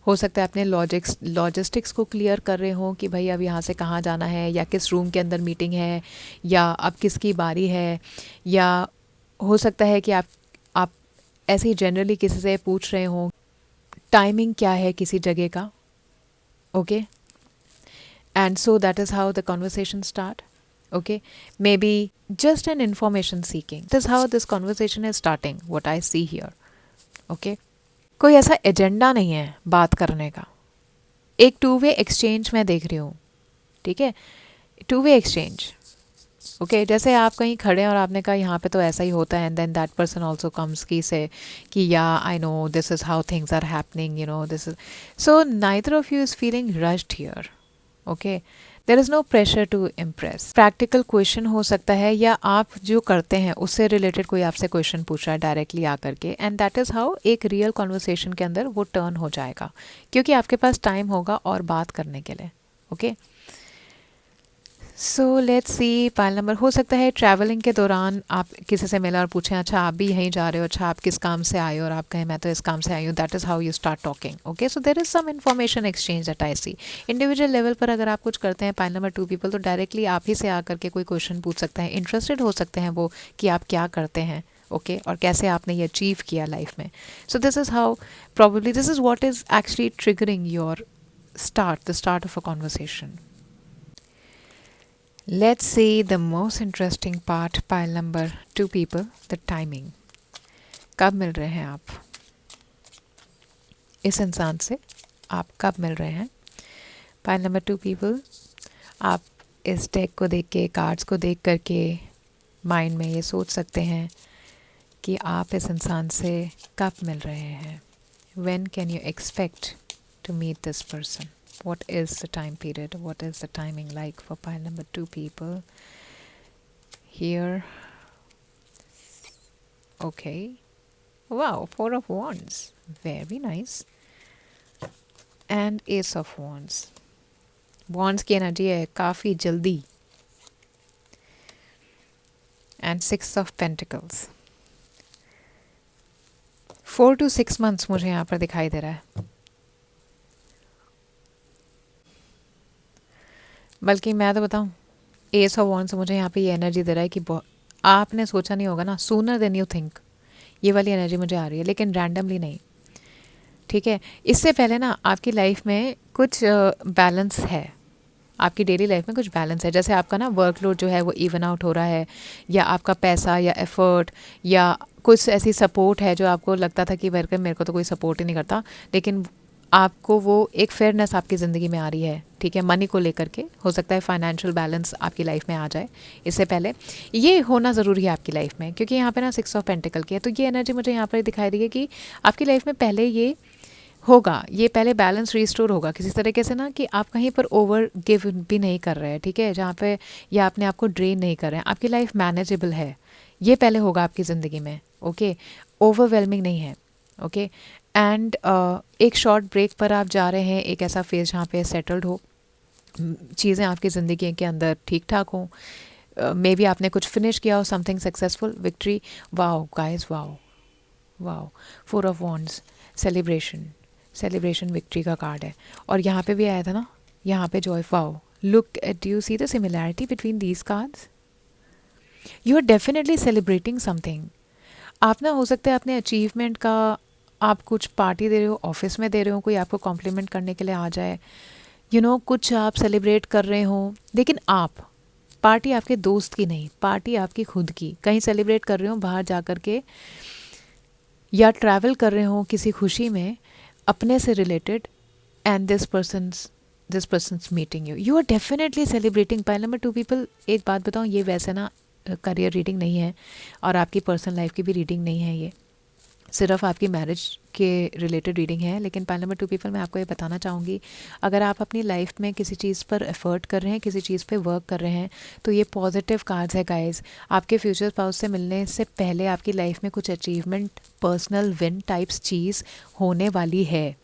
[SPEAKER 1] हो सकता है अपने लॉजिस्टिक्स को क्लियर कर रहे हो कि भाई अब यहाँ से कहाँ जाना है, या किस रूम के अंदर मीटिंग है, या अब किसकी बारी है, या हो सकता है कि आप ऐसे ही जनरली किसी से पूछ रहे हो टाइमिंग क्या है किसी जगह का। Okay, and so that is how the conversation start. Okay, maybe just an information seeking, this is how this conversation is starting, what I see here. Okay, कोई ऐसा एजेंडा नहीं है बात करने का, एक टू वे एक्सचेंज मैं देख रही हूँ। ठीक है, टू वे एक्सचेंज। ओके, जैसे आप कहीं खड़े हैं और आपने कहा यहाँ पे तो ऐसा ही होता है, and then that person also comes की से कि या I know this is how things are happening, this is, so neither of you is feeling rushed here. Okay, there is no pressure to impress. Practical question हो सकता है, या आप जो करते हैं उससे रिलेटेड कोई आपसे क्वेश्चन पूछ रहा है डायरेक्टली आकर के, एंड दैट इज़ हाउ एक रियल कॉन्वर्सेशन के अंदर वो टर्न हो जाएगा, क्योंकि आपके पास टाइम होगा और बात करने के लिए। Okay, so let's C, pile number, हो सकता है ट्रैवलिंग के दौरान आप किसी से मिला और पूछें अच्छा आप भी यहीं जा रहे हो, अच्छा आप किस काम से आए हो, और आप कहें मैं तो इस काम से आई हूँ, that is how you start talking. Okay, so there is some information exchange that I see. Individual level पर अगर आप कुछ करते हैं पाइल नंबर 2 पीपल, तो डायरेक्टली आप ही से आकर के कोई क्वेश्चन पूछ सकते हैं, इंटरेस्टेड हो सकते हैं वो कि आप क्या करते हैं। ओके, और कैसे आपने ये अचीव किया लाइफ में। So this is how probably this is what is actually triggering your the start of a conversation. Let's see the most interesting part, pile number 2 people, the timing. कब मिल रहे हैं आप इस इंसान से, आप कब मिल रहे हैं। पाइल नंबर 2 पीपल, आप इस डेक को देख के, कार्ड्स को देख करके माइंड में ये सोच सकते हैं कि आप इस इंसान से कब मिल रहे हैं। When can you expect to meet this person? What is the time period? What is the timing like for pile number 2 people here? Okay. Wow, 4 of Wands. Very nice. And Ace of Wands. Wands की energy है काफ़ी जल्दी, and 6 of pentacles. 4 to 6 months मुझे यहाँ पर दिखाई दे रहा है। बल्कि मैं तो बताऊँ, एस ऑफ वॉन्ड्स मुझे यहाँ पे ये एनर्जी दे रहा है कि आपने सोचा नहीं होगा ना, सूनर देन यू थिंक, ये वाली एनर्जी मुझे आ रही है, लेकिन रैंडमली नहीं। ठीक है, इससे पहले ना आपकी लाइफ में कुछ बैलेंस है, आपकी डेली लाइफ में कुछ बैलेंस है। जैसे आपका ना वर्कलोड जो है वो इवन आउट हो रहा है, या आपका पैसा या एफर्ट या कुछ ऐसी सपोर्ट है जो आपको लगता था कि मेरे को तो कोई सपोर्ट ही नहीं करता, लेकिन आपको वो एक फेयरनेस आपकी ज़िंदगी में आ रही है। ठीक है, मनी को लेकर के हो सकता है फाइनेंशियल बैलेंस आपकी लाइफ में आ जाए। इससे पहले ये होना ज़रूरी है आपकी लाइफ में, क्योंकि यहाँ पे ना 6 ऑफ पेंटिकल की है, तो ये एनर्जी मुझे यहाँ पर दिखाई रही है कि आपकी लाइफ में पहले ये होगा, ये पहले बैलेंस रिस्टोर होगा किसी तरीके से ना, कि आप कहीं पर ओवर गिव भी नहीं कर रहे हैं। ठीक है, जहाँ पे या आपने आपको ड्रेन नहीं कर रहे हैं, आपकी लाइफ मैनेजेबल है, ये पहले होगा आपकी ज़िंदगी में। ओके, ओवरवेलमिंग नहीं है। ओके, एंड एक शॉर्ट ब्रेक पर आप जा रहे हैं, एक ऐसा फेज जहाँ पे सेटल्ड हो, चीज़ें आपकी ज़िंदगी के अंदर ठीक ठाक हों, मे बी आपने कुछ फिनिश किया हो, something successful, victory, wow guys, wow wow. 4 of wands, celebration victory का कार्ड है, और यहाँ पे भी आया था ना, यहाँ पे joy, wow, look at, you see the similarity between these cards, you are definitely celebrating something. आप ना, हो सकता है अपने अचीवमेंट का आप कुछ पार्टी दे रहे हो, ऑफिस में दे रहे हो, कोई आपको कॉम्प्लीमेंट करने के लिए आ जाए, कुछ आप सेलिब्रेट कर रहे हो, लेकिन आप पार्टी आपके दोस्त की नहीं, पार्टी आपकी खुद की, कहीं सेलिब्रेट कर रहे हो बाहर जा कर के, या ट्रैवल कर रहे हो किसी खुशी में अपने से related, and this person's meeting you, you are definitely celebrating. Point number 2 people, एक बात बताऊँ, ये वैसे ना करियर रीडिंग नहीं है, और आपकी पर्सनल लाइफ की भी रीडिंग नहीं है, ये सिर्फ आपकी मैरिज के रिलेटेड रीडिंग है। लेकिन पॉइंट नंबर 2 पीपल, मैं आपको ये बताना चाहूँगी, अगर आप अपनी लाइफ में किसी चीज़ पर एफर्ट कर रहे हैं, किसी चीज़ पे वर्क कर रहे हैं, तो ये पॉजिटिव कार्ड्स है गाइस। आपके फ्यूचर स्पाउस से मिलने से पहले आपकी लाइफ में कुछ अचीवमेंट, पर्सनल विन टाइप्स चीज़ होने वाली है।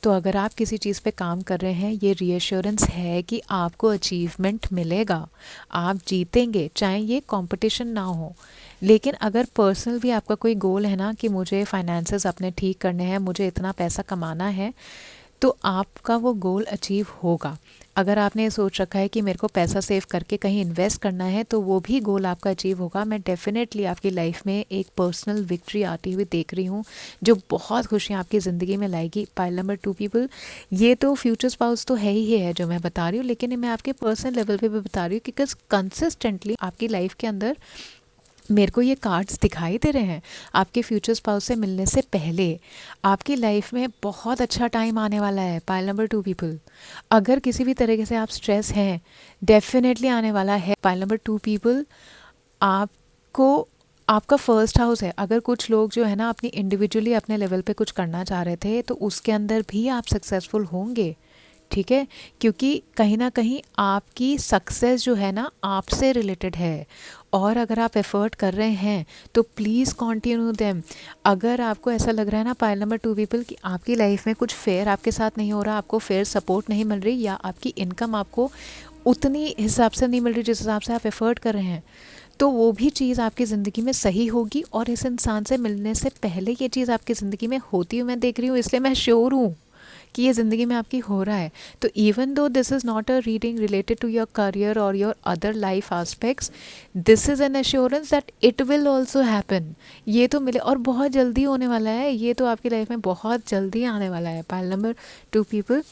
[SPEAKER 1] तो अगर आप किसी चीज़ पे काम कर रहे हैं, ये रीअश्योरेंस है कि आपको अचीवमेंट मिलेगा, आप जीतेंगे, चाहे ये कंपटीशन ना हो। लेकिन अगर पर्सनल भी आपका कोई गोल है ना, कि मुझे फाइनेंसेस अपने ठीक करने हैं, मुझे इतना पैसा कमाना है, तो आपका वो गोल अचीव होगा। अगर आपने ये सोच रखा है कि मेरे को पैसा सेव करके कहीं इन्वेस्ट करना है, तो वो भी गोल आपका अचीव होगा। मैं डेफिनेटली आपकी लाइफ में एक पर्सनल विक्ट्री आती हुई देख रही हूँ, जो बहुत खुशियाँ आपकी ज़िंदगी में लाएगी। पाइल नंबर 2 पीपल, ये तो फ्यूचर स्पाउस तो है ही है जो मैं बता रही हूँ, लेकिन मैं आपके पर्सनल लेवल पे भी बता रही हूँ, बिकॉज कंसिस्टेंटली आपकी लाइफ के अंदर मेरे को ये कार्ड्स दिखाई दे रहे हैं। आपके फ्यूचर स्पाउस से मिलने से पहले आपकी लाइफ में बहुत अच्छा टाइम आने वाला है। पाइल नंबर 2 पीपल, अगर किसी भी तरीके से आप स्ट्रेस हैं, डेफिनेटली आने वाला है। पाइल नंबर 2 पीपल, आपको आपका फर्स्ट हाउस है। अगर कुछ लोग जो है ना अपनी इंडिविजुअली अपने लेवल पे कुछ करना चाह रहे थे, तो उसके अंदर भी आप सक्सेसफुल होंगे। ठीक है, क्योंकि कहीं ना कहीं आपकी सक्सेस जो है ना आपसे रिलेटेड है, और अगर आप एफर्ट कर रहे हैं तो प्लीज़ कंटिन्यू देम। अगर आपको ऐसा लग रहा है ना पाइल नंबर 2 पीपल, कि आपकी लाइफ में कुछ फेयर आपके साथ नहीं हो रहा, आपको फेयर सपोर्ट नहीं मिल रही, या आपकी इनकम आपको उतनी हिसाब से नहीं मिल रही जिस हिसाब से आप एफर्ट कर रहे हैं, तो वो भी चीज़ आपकी ज़िंदगी में सही होगी। और इस इंसान से मिलने से पहले ये चीज़ आपकी ज़िंदगी में होती हुई मैं देख रही हूँ, इसलिए मैं श्योर हूँ कि ये ज़िंदगी में आपकी हो रहा है। तो even though this is not a reading related to your career और your other life aspects, this is an assurance that it will also happen. ये तो मिले, और बहुत जल्दी होने वाला है, ये तो आपकी लाइफ में बहुत जल्दी आने वाला है। पाइल नंबर 2 पीपल,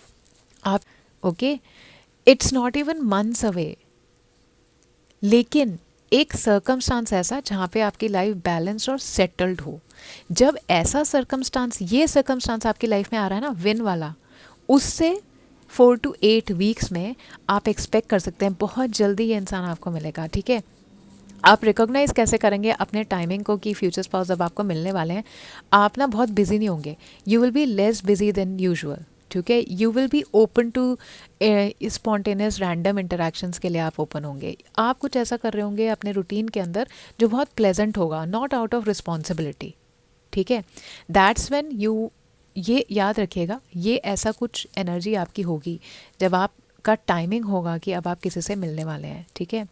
[SPEAKER 1] आप okay, it's not even months away, लेकिन एक सर्कमस्टांस ऐसा जहाँ पे आपकी लाइफ बैलेंस्ड और सेटल्ड हो। जब ऐसा सर्कमस्टांस, ये सर्कमस्टांस आपकी लाइफ में आ रहा है ना विन वाला, उससे 4 to 8 वीक्स में आप एक्सपेक्ट कर सकते हैं बहुत जल्दी ये इंसान आपको मिलेगा। ठीक है, आप रिकॉग्नाइज़ कैसे करेंगे अपने टाइमिंग को कि फ्यूचर स्पाउस जब आपको मिलने वाले हैं, आप ना बहुत बिजी नहीं होंगे, you will be less busy than usual. ठीक है, you will be open to spontaneous random interactions के लिए आप ओपन होंगे। आप कुछ ऐसा कर रहे होंगे अपने रूटीन के अंदर जो बहुत प्लेजेंट होगा, नॉट आउट ऑफ रिस्पॉन्सिबिलिटी। ठीक है, दैट्स व्हेन यू, ये याद रखिएगा, ये ऐसा कुछ एनर्जी आपकी होगी जब आप का टाइमिंग होगा कि अब आप किसी से मिलने वाले हैं, ठीक है।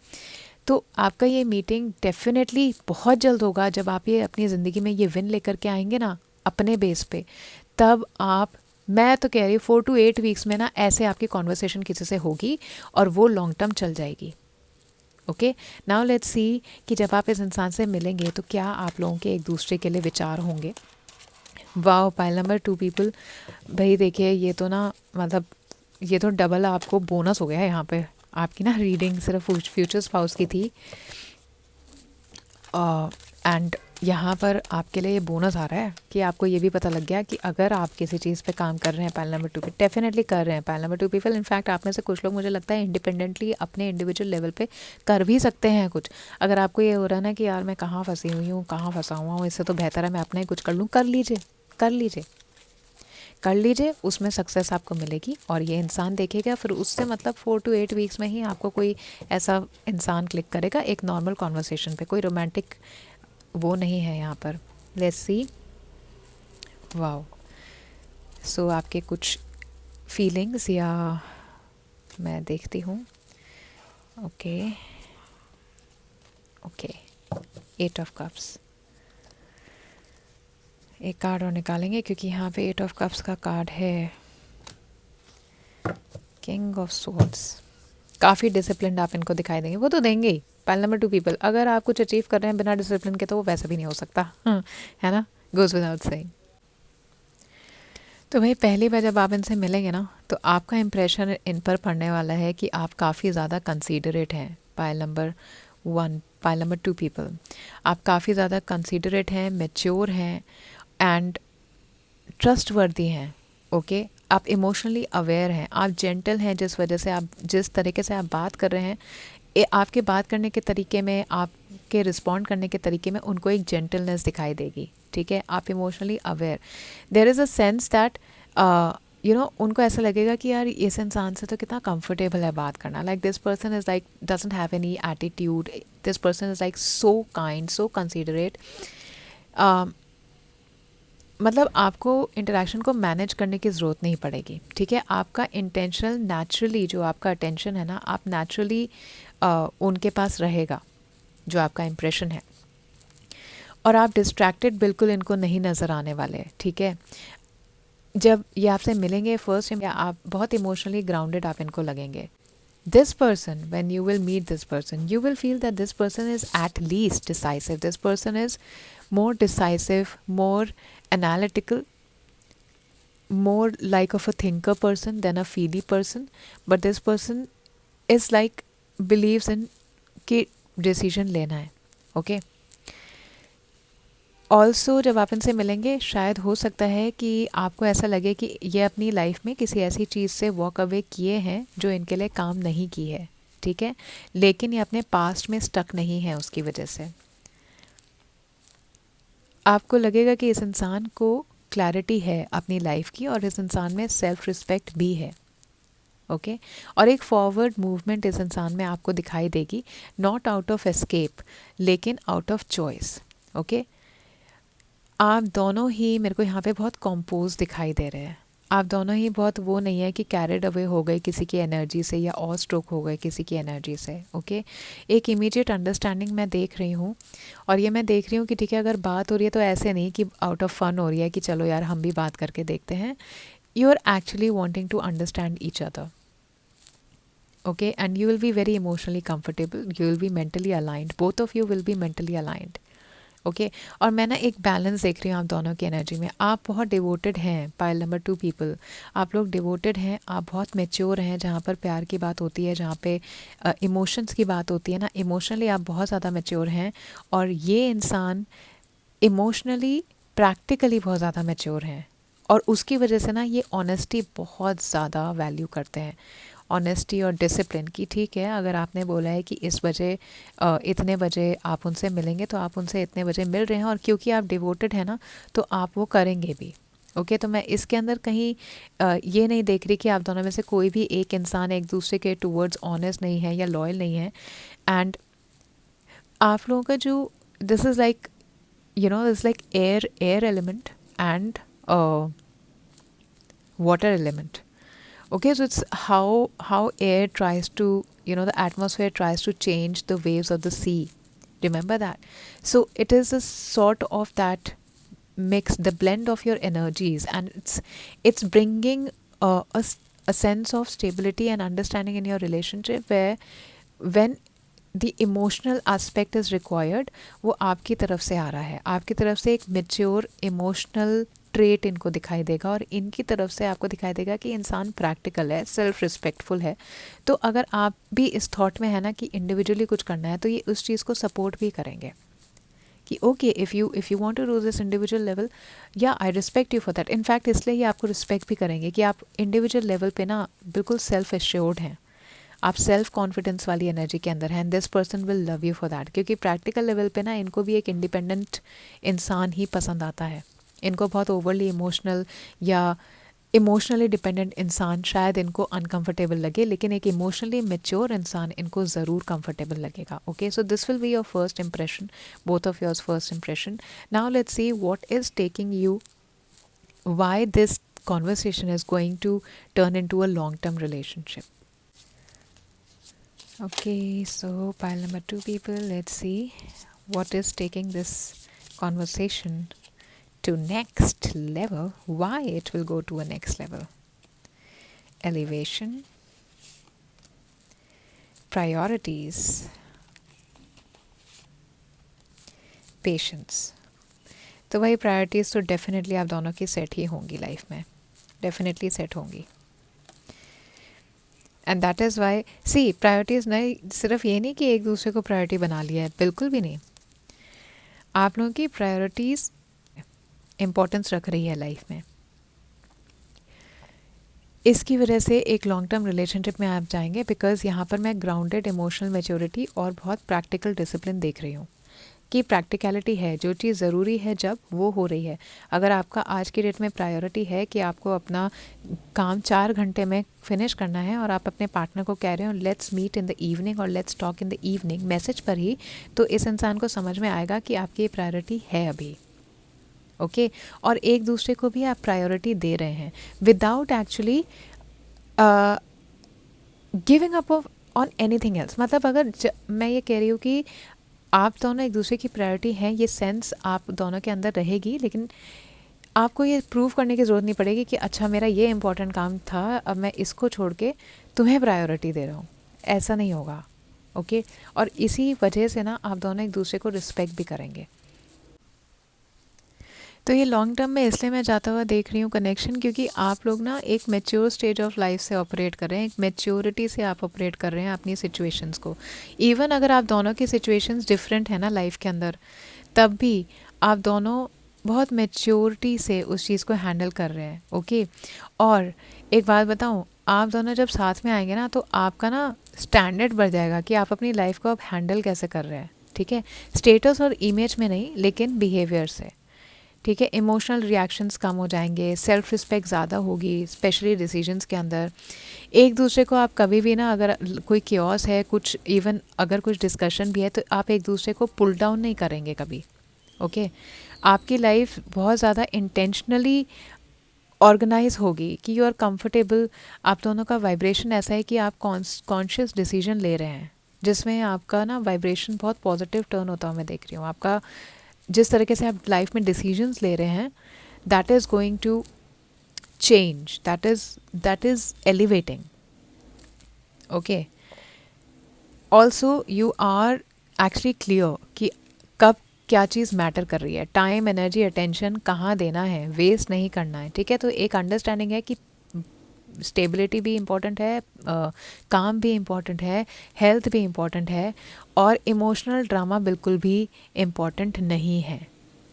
[SPEAKER 1] तो आपका ये मीटिंग डेफिनेटली बहुत जल्द होगा। जब आप ये अपनी ज़िंदगी में ये विन लेकर के आएंगे ना अपने बेस पे, तब आप, मैं तो कह रही हूँ 4 to 8 वीक्स में ना ऐसे आपकी कॉन्वर्सेशन किसी से होगी और वो लॉन्ग टर्म चल जाएगी। ओके, नाउ लेट्स सी कि जब आप इस इंसान से मिलेंगे तो क्या आप लोगों के एक दूसरे के लिए विचार होंगे। वाओ, पाइल नंबर 2 पीपल, भाई देखिए ये तो ना मतलब ये तो डबल आपको बोनस हो गया है यहाँ पे। आपकी ना रीडिंग सिर्फ फ्यूचर स्पाउस की थी एंड यहाँ पर आपके लिए ये बोनस आ रहा है कि आपको ये भी पता लग गया कि अगर आप किसी चीज़ पे काम कर रहे हैं, पाइल नंबर 2 पे डेफिनेटली कर रहे हैं। पाइल नंबर 2 पीपल, इनफैक्ट आप में से कुछ लोग मुझे लगता है इंडिपेंडेंटली अपने इंडिविजुअल लेवल पे कर भी सकते हैं कुछ। अगर आपको ये हो रहा है ना कि यार मैं कहाँ फंसी हुई हूँ, कहाँ फंसा हुआ हूँ, इससे तो बेहतर है मैं अपना ही कुछ कर लूँ, कर लीजिए, कर लीजिए, कर लीजिए, उसमें सक्सेस आपको मिलेगी। और ये इंसान देखेगा फिर उससे मतलब 4 to 8 वीक्स में ही आपको कोई ऐसा इंसान क्लिक करेगा एक नॉर्मल कॉन्वर्सेशन पे। कोई रोमांटिक वो नहीं है यहाँ पर। Let's see, wow. सो आपके कुछ फीलिंग्स या मैं देखती हूँ। ओके ओके, 8 of Cups, एक कार्ड और निकालेंगे क्योंकि यहाँ पे 8 of Cups का कार्ड है किंग ऑफ सोर्ड्स। काफ़ी डिसिप्लिन आप इनको दिखाई देंगे, वो तो देंगे ही। पाइल नंबर 2 पीपल, अगर आप कुछ अचीव कर रहे हैं बिना डिसिप्लिन के तो वो वैसे भी नहीं हो सकता, है ना, गोज विदाउट सेइंग। तो भाई पहली बार जब आप इनसे मिलेंगे ना तो आपका इम्प्रेशन इन पर पड़ने वाला है कि आप काफ़ी ज़्यादा कंसीडरेट हैं। Pile number 1, pile number 2 people, आप काफ़ी ज़्यादा कंसीडरेट हैं, मेच्योर हैं एंड ट्रस्टवर्दी हैं। ओके, आप इमोशनली अवेयर हैं, आप जेंटल हैं, जिस वजह से आप जिस तरीके से आप बात कर रहे हैं, आपके बात करने के तरीके में, आपके रिस्पॉन्ड करने के तरीके में उनको एक जेंटलनेस दिखाई देगी, ठीक है। आप emotionally aware, there is a sense that you know उनको ऐसा लगेगा कि यार इस इंसान से तो कितना कंफर्टेबल है बात करना। Like this person is like doesn't have any attitude, this person is like so kind, so considerate. मतलब आपको इंटरेक्शन को मैनेज करने की ज़रूरत नहीं पड़ेगी, ठीक है। आपका इंटेंशनल नेचुरली जो आपका अटेंशन है ना, आप नेचुरली उनके पास रहेगा जो आपका इम्प्रेशन है। और आप डिस्ट्रैक्टेड बिल्कुल इनको नहीं नज़र आने वाले, ठीक है। जब ये आपसे मिलेंगे फर्स्ट टाइम, आप बहुत इमोशनली ग्राउंडेड आप इनको लगेंगे। This person, when you will meet this person, you will feel that this person is at least decisive. This person is more decisive, more analytical, more like of a thinker person than a feely person. But this person is like believes in कि decision लेना है। Okay, also जब आप इनसे मिलेंगे शायद हो सकता है कि आपको ऐसा लगे कि ये अपनी लाइफ में किसी ऐसी चीज़ से वॉक अवे किए हैं जो इनके लिए काम नहीं की है, ठीक है, लेकिन ये अपने पास्ट में स्टक नहीं है। उसकी वजह से आपको लगेगा कि इस इंसान को क्लैरिटी है अपनी लाइफ की और इस इंसान में सेल्फ रिस्पेक्ट भी है। ओके, और एक फॉरवर्ड मूवमेंट इस इंसान में आपको दिखाई देगी, नॉट आउट ऑफ एस्केप लेकिन आउट ऑफ चॉइस। ओके, आप दोनों ही मेरे को यहाँ पे बहुत कॉम्पोज दिखाई दे रहे हैं। आप दोनों ही बहुत वो नहीं है कि कैरिड अवे हो गए किसी की एनर्जी से या और स्ट्रोक हो गए किसी की एनर्जी से। ओके, एक इमीडिएट अंडरस्टैंडिंग मैं देख रही हूँ। और ये मैं देख रही हूँ कि ठीक है, अगर बात हो रही है तो ऐसे नहीं कि आउट ऑफ फन हो रही है कि चलो यार हम भी बात करके देखते हैं। You are actually wanting to understand each other. okay, and you will be very emotionally comfortable, you will be mentally aligned, both of you will be mentally aligned. Okay, और मैं ना एक बैलेंस देख रही हूँ आप दोनों की एनर्जी में। आप बहुत डिवोटेड हैं, पाइल नंबर 2 पीपल, आप लोग डिवोटेड हैं, आप बहुत मेच्योर हैं। जहाँ पर प्यार की बात होती है, जहाँ पे इमोशंस की बात होती है ना, इमोशनली आप बहुत ज़्यादा मेच्योर हैं। और ये इंसान इमोशनली प्रैक्टिकली बहुत ज़्यादा मेच्योर हैं और उसकी वजह से ना ये ऑनेस्टी बहुत ज़्यादा वैल्यू करते हैं, ऑनेस्टी और डिसिप्लिन की। ठीक है, अगर आपने बोला है कि इस बजे इतने बजे आप उनसे मिलेंगे तो आप उनसे इतने बजे मिल रहे हैं, और क्योंकि आप डिवोटेड हैं ना तो आप वो करेंगे भी। ओके, तो मैं इसके अंदर कहीं ये नहीं देख रही कि आप दोनों में से कोई भी एक इंसान एक दूसरे के टूवर्ड्स ऑनेस्ट नहीं है या लॉयल नहीं है। एंड आप लोगों का जो this is like this like air element and water element. Okay, so it's how air tries to, the atmosphere tries to change the waves of the sea. Remember that? So it is a sort of that mix, the blend of your energies, and it's bringing a sense of stability and understanding in your relationship, where when the emotional aspect is required, वो आपकी तरफ से आ रहा है, आपकी तरफ से एक मेच्योर इमोशनल ट्रेट इनको दिखाई देगा, और इनकी तरफ से आपको दिखाई देगा कि इंसान प्रैक्टिकल है, सेल्फ रिस्पेक्टफुल है। तो अगर आप भी इस थॉट में है ना कि इंडिविजुअली कुछ करना है, तो ये उस चीज़ को सपोर्ट भी करेंगे कि okay, if you want to do this individual level, या I respect you for that. In fact इसलिए ही आपको रिस्पेक्ट भी करेंगे कि आप इंडिविजुअल लेवल पे ना बिल्कुल सेल्फ एश्योर्ड हैं, आप सेल्फ कॉन्फिडेंस वाली एनर्जी के अंदर हैं, this person will love you for that. क्योंकि प्रैक्टिकल लेवल पे ना इनको भी एक इंडिपेंडेंट इंसान ही पसंद आता है। इनको बहुत ओवरली इमोशनल या इमोशनली डिपेंडेंट इंसान शायद इनको अनकंफर्टेबल लगे, लेकिन एक इमोशनली मेच्योर इंसान इनको ज़रूर कंफर्टेबल लगेगा। Okay, so this will be your first impression, both of yours first impression. Now let's see what is taking you, why this conversation is going to turn into a long term relationship. Okay, so pile number 2 people, let's see what is taking this conversation to next level, why it will go to a next level. Elevation, priorities, patience. तो भाई priorities तो definitely आप दोनों की set ही होंगी life में, definitely set होंगी। And that is why see priorities नहीं, सिर्फ ये नहीं कि एक दूसरे को प्रायोरिटी बना लिया है, बिल्कुल भी नहीं। आप लोगों की प्रायोरिटीज़ इम्पोर्टेंस रख रही है लाइफ में। इसकी वजह से एक लॉन्ग टर्म रिलेशनशिप में आप जाएंगे, बिकॉज यहाँ पर मैं ग्राउंडेड इमोशनल मैच्योरिटी और बहुत प्रैक्टिकल डिसिप्लिन देख रही हूँ कि प्रैक्टिकलिटी है, जो चीज़ ज़रूरी है जब वो हो रही है। अगर आपका आज की डेट में प्रायोरिटी है कि आपको अपना काम 4 घंटे में फिनिश करना है, और आप अपने पार्टनर को कह रहे हो let's meet in the evening और let's talk in the evening message पर ही, तो इस इंसान को समझ में आएगा कि आपकी ये प्रायोरिटी है अभी। ओके, और एक दूसरे को भी आप प्रायोरिटी दे रहे हैं without actually giving up on anything else. मतलब अगर मैं ये कह रही हूँ कि आप दोनों एक दूसरे की प्रायोरिटी हैं, ये सेंस आप दोनों के अंदर रहेगी, लेकिन आपको ये प्रूव करने की ज़रूरत नहीं पड़ेगी कि अच्छा मेरा ये इंपॉर्टेंट काम था, अब मैं इसको छोड़ के तुम्हें प्रायोरिटी दे रहा हूँ, ऐसा नहीं होगा। ओके, और इसी वजह से ना आप दोनों एक दूसरे को रिस्पेक्ट भी करेंगे। तो ये लॉन्ग टर्म में इसलिए मैं जाता हुआ देख रही हूँ कनेक्शन, क्योंकि आप लोग ना एक मैच्योर स्टेज ऑफ लाइफ से ऑपरेट कर रहे हैं, एक मैच्योरिटी से आप ऑपरेट कर रहे हैं अपनी सिचुएशंस को। इवन अगर आप दोनों की सिचुएशंस डिफरेंट है ना लाइफ के अंदर, तब भी आप दोनों बहुत मैच्योरिटी से उस चीज़ को हैंडल कर रहे हैं। ओके, और एक बात बताऊँ, आप दोनों जब साथ में आएंगे ना, तो आपका ना स्टैंडर्ड बढ़ जाएगा कि आप अपनी लाइफ को अब हैंडल कैसे कर रहे हैं। ठीक है, स्टेटस और इमेज में नहीं, लेकिन बिहेवियर से। ठीक है, इमोशनल रिएक्शंस कम हो जाएंगे, सेल्फ रिस्पेक्ट ज़्यादा होगी, स्पेशली डिसीजंस के अंदर। एक दूसरे को आप कभी भी ना, अगर कोई क्योस है, कुछ इवन अगर कुछ डिस्कशन भी है, तो आप एक दूसरे को पुल डाउन नहीं करेंगे कभी। ओके, आपकी लाइफ बहुत ज़्यादा इंटेंशनली ऑर्गेनाइज होगी कि यू आर कंफर्टेबल। आप दोनों का वाइब्रेशन ऐसा है कि आप कॉन्शियस डिसीजन ले रहे हैं, जिसमें आपका ना वाइब्रेशन बहुत पॉजिटिव टर्न होता हुआ मैं देख रही हूँ। आपका जिस तरीके से आप लाइफ में डिसीजंस ले रहे हैं, that is going to change, that is elevating. Okay, also you are actually clear कि कब क्या चीज़ मैटर कर रही है, टाइम, एनर्जी, अटेंशन कहाँ देना है, वेस्ट नहीं करना है। ठीक है, तो एक अंडरस्टैंडिंग है कि स्टेबिलिटी भी इम्पॉर्टेंट है, काम भी इम्पॉर्टेंट है, हेल्थ भी इम्पॉर्टेंट है, और इमोशनल ड्रामा बिल्कुल भी इम्पॉर्टेंट नहीं है।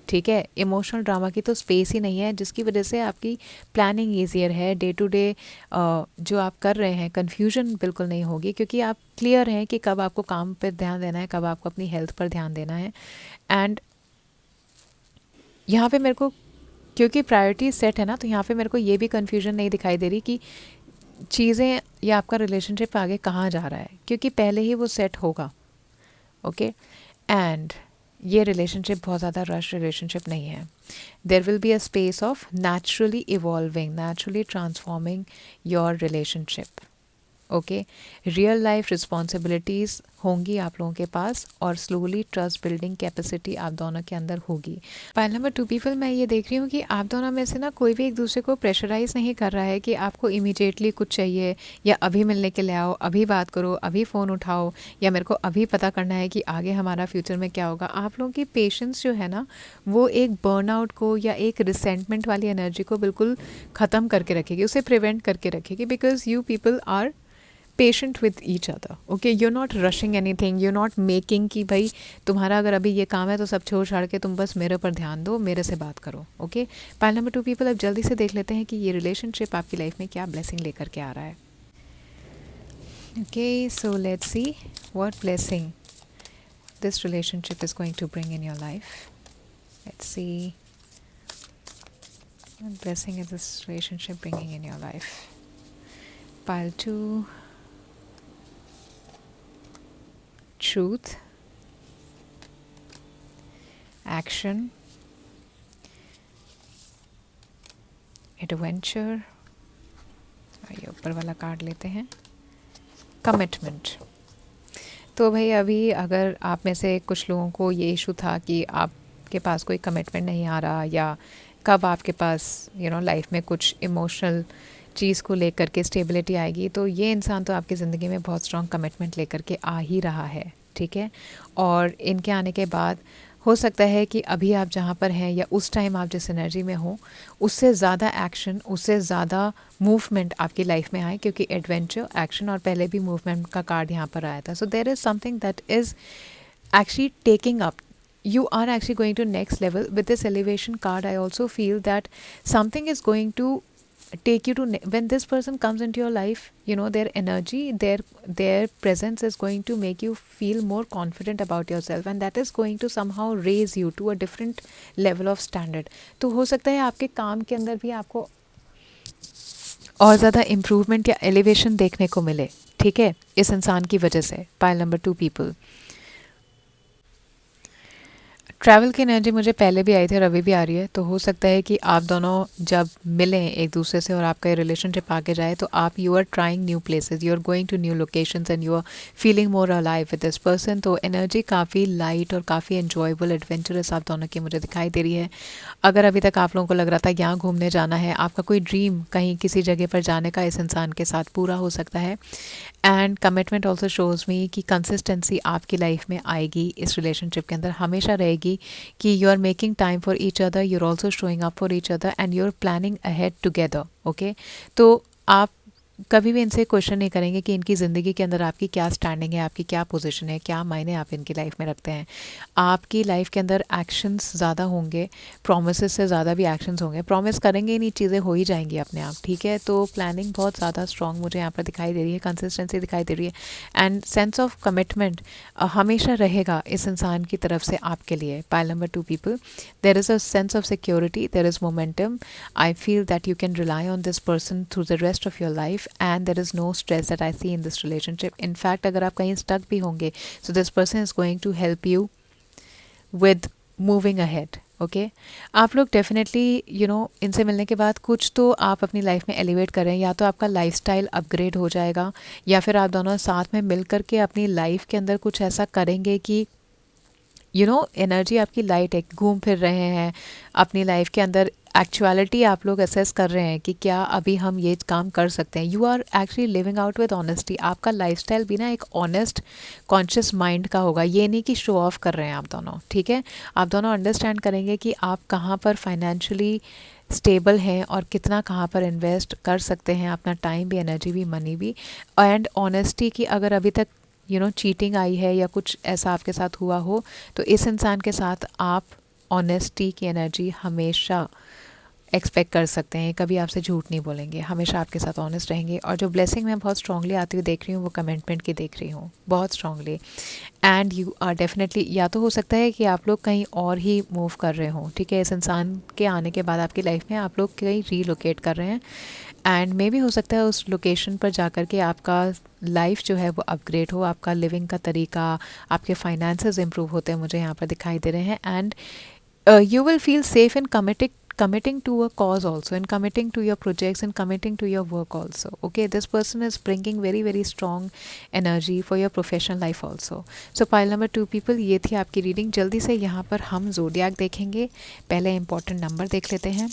[SPEAKER 1] ठीक है, इमोशनल ड्रामा की तो स्पेस ही नहीं है, जिसकी वजह से आपकी प्लानिंग ईजियर है, डे टू डे जो आप कर रहे हैं कन्फ्यूजन बिल्कुल नहीं होगी, क्योंकि आप क्लियर हैं कि कब आपको काम पर ध्यान देना है, कब आपको अपनी हेल्थ पर ध्यान देना है। एंड यहाँ पे मेरे को, क्योंकि प्रायोरिटी सेट है ना, तो यहाँ पे मेरे को ये भी कन्फ्यूजन नहीं दिखाई दे रही कि चीज़ें या आपका रिलेशनशिप आगे कहाँ जा रहा है, क्योंकि पहले ही वो सेट होगा। ओके, एंड ये रिलेशनशिप बहुत ज़्यादा रश रिलेशनशिप नहीं है. There will be a space of naturally evolving, naturally transforming your relationship. Okay, real life responsibilities होंगी आप लोगों के पास और स्लोली ट्रस्ट बिल्डिंग कैपेसिटी आप दोनों के अंदर होगी. पाइल नंबर 2 पीपल, मैं ये देख रही हूँ कि आप दोनों में से ना कोई भी एक दूसरे को प्रेशराइज नहीं कर रहा है कि आपको इमीडिएटली कुछ चाहिए या अभी मिलने के लिए आओ, अभी बात करो, अभी फ़ोन उठाओ, या मेरे को अभी पता करना है कि आगे हमारा फ्यूचर में क्या होगा. आप लोगों की पेशेंस जो है ना, वो एक बर्नआउट को या एक रिसेंटमेंट वाली एनर्जी को बिल्कुल ख़त्म करके रखेगी, उसे प्रिवेंट करके रखेगी. Because you people are patient with each other. Okay, you not rushing anything, you not making कि भाई तुम्हारा अगर अभी ये काम है तो सब छोड़ छाड़ के तुम बस मेरे ऊपर ध्यान दो, मेरे से बात करो. ओके, पाइल नंबर 2 पीपल, अब जल्दी से देख लेते हैं कि ये रिलेशनशिप आपकी लाइफ में क्या ब्लेसिंग लेकर के आ रहा है. Okay, so let's see what blessing this relationship is going to bring in your life. Let's see what blessing is this relationship bringing in your life. Pile 2, truth, action, adventure, और ये ऊपर वाला card लेते हैं, commitment. तो भाई अभी अगर आप में से कुछ लोगों को ये इशू था कि आपके पास कोई कमिटमेंट नहीं आ रहा, या कब आपके पास लाइफ में कुछ इमोशनल चीज़ को लेकर के स्टेबिलिटी आएगी, तो ये इंसान तो आपकी ज़िंदगी में बहुत स्ट्रॉन्ग कमिटमेंट लेकर के आ ही रहा है. ठीक है, और इनके आने के बाद हो सकता है कि अभी आप जहाँ पर हैं या उस टाइम आप जिस एनर्जी में हो, उससे ज़्यादा एक्शन, उससे ज़्यादा मूवमेंट आपकी लाइफ में आए, क्योंकि एडवेंचर, एक्शन और पहले भी मूवमेंट का कार्ड यहाँ पर आया था. So there is something that is actually taking up, you are actually going to next level with this elevation card. I also feel that something is going to take you to when this person comes into your life, their energy, their presence is going to make you feel more confident about yourself, and that is going to somehow raise you to a different level of standard. तो हो सकता है आपके काम के अंदर भी आपको और ज़्यादा इम्प्रूवमेंट या एलिवेशन देखने को मिले. ठीक है, इस इंसान की वजह से. पाइल नंबर 2 पीपल, ट्रैवल की एनर्जी मुझे पहले भी आई थी और अभी भी आ रही है. तो हो सकता है कि आप दोनों जब मिलें एक दूसरे से और आपका ये रिलेशनशिप आगे जाए, तो आप you are trying new places, you are going to new locations and you are feeling more alive with this person. तो एनर्जी काफ़ी लाइट और काफ़ी एन्जॉयबल, एडवेंचरस आप दोनों की मुझे दिखाई दे रही है. अगर अभी तक आप लोगों को लग रहा था यहाँ घूमने जाना है, आपका कोई ड्रीम कहीं किसी जगह पर जाने का इस इंसान के साथ पूरा हो सकता है. एंड कमिटमेंट ऑल्सो शोज़ मी कि कंसिस्टेंसी आपकी लाइफ में आएगी, इस रिलेशनशिप के अंदर हमेशा रहेगी, कि you are making time for each other, you are also showing up for each other, and you are planning ahead together. Okay, तो आप कभी भी इनसे क्वेश्चन नहीं करेंगे कि इनकी ज़िंदगी के अंदर आपकी क्या स्टैंडिंग है, आपकी क्या पोजीशन है, क्या मायने आप इनकी लाइफ में रखते हैं. आपकी लाइफ के अंदर एक्शंस ज़्यादा होंगे, प्रोमिसेस से ज़्यादा भी एक्शंस होंगे. प्रॉमिस करेंगे ही नहीं, चीज़ें हो ही जाएंगी अपने आप. ठीक है, तो प्लानिंग बहुत ज़्यादा स्ट्रॉन्ग मुझे यहाँ पर दिखाई दे रही है, कंसिस्टेंसी दिखाई दे रही है, एंड सेंस ऑफ कमिटमेंट हमेशा रहेगा इस इंसान की तरफ से आपके लिए. Pile number 2 people, there is a sense of security, there is momentum. I feel that you can rely on this person through the rest of your life, and there is no stress that I see in this relationship. In fact, अगर आप कहीं stuck भी होंगे, so this person is going to help you with moving ahead. Okay, आप लोग definitely इनसे मिलने के बाद कुछ तो आप अपनी लाइफ में एलिवेट करें, या तो आपका लाइफस्टाइल अपग्रेड हो जाएगा, या फिर आप दोनों साथ में मिल करके अपनी लाइफ के अंदर कुछ ऐसा करेंगे कि एनर्जी आपकी लाइट है, घूम फिर रहे हैं अपनी लाइफ के अंदर. एक्चुअलिटी आप लोग असेस कर रहे हैं कि क्या अभी हम ये काम कर सकते हैं. You are actually living out with honesty. आपका लाइफस्टाइल भी ना एक ऑनेस्ट कॉन्शियस माइंड का होगा, ये नहीं कि शो ऑफ कर रहे हैं आप दोनों. ठीक है, आप दोनों अंडरस्टैंड करेंगे कि आप कहाँ पर फाइनेंशियली स्टेबल हैं और कितना कहाँ पर इन्वेस्ट कर सकते हैं, अपना टाइम भी, एनर्जी भी, मनी भी. एंड ऑनेस्टी की अगर अभी तक चीटिंग आई है या कुछ ऐसा आपके साथ हुआ हो, तो इस इंसान के साथ आप ऑनेस्टी की एनर्जी हमेशा एक्सपेक्ट कर सकते हैं. कभी आपसे झूठ नहीं बोलेंगे, हमेशा आपके साथ ऑनेस्ट रहेंगे. और जो ब्लेसिंग मैं बहुत स्ट्रांगली आती हुई देख रही हूँ, वो कमिटमेंट की देख रही हूँ बहुत strongly. And you are definitely, या तो हो सकता है कि आप लोग कहीं और ही मूव कर रहे हों. ठीक है, इस इंसान के आने के बाद आपकी लाइफ में आप लोग कहीं रीलोकेट कर रहे हैं, एंड मे भी हो सकता है उस लोकेशन पर जाकर के आपका लाइफ जो है वो अपग्रेड हो, आपका लिविंग का तरीका, आपके फाइनेंसेस इंप्रूव होते हैं मुझे यहाँ पर दिखाई दे रहे हैं. And you will feel safe in committing to a cause also, and committing to your projects, and committing to your work also. Okay, this person is bringing very very strong energy for your professional life also. So pile number 2 people, ये थी आपकी reading. जल्दी से यहाँ पर हम जोडियाक देखेंगे. पहले इंपॉर्टेंट नंबर देख लेते हैं,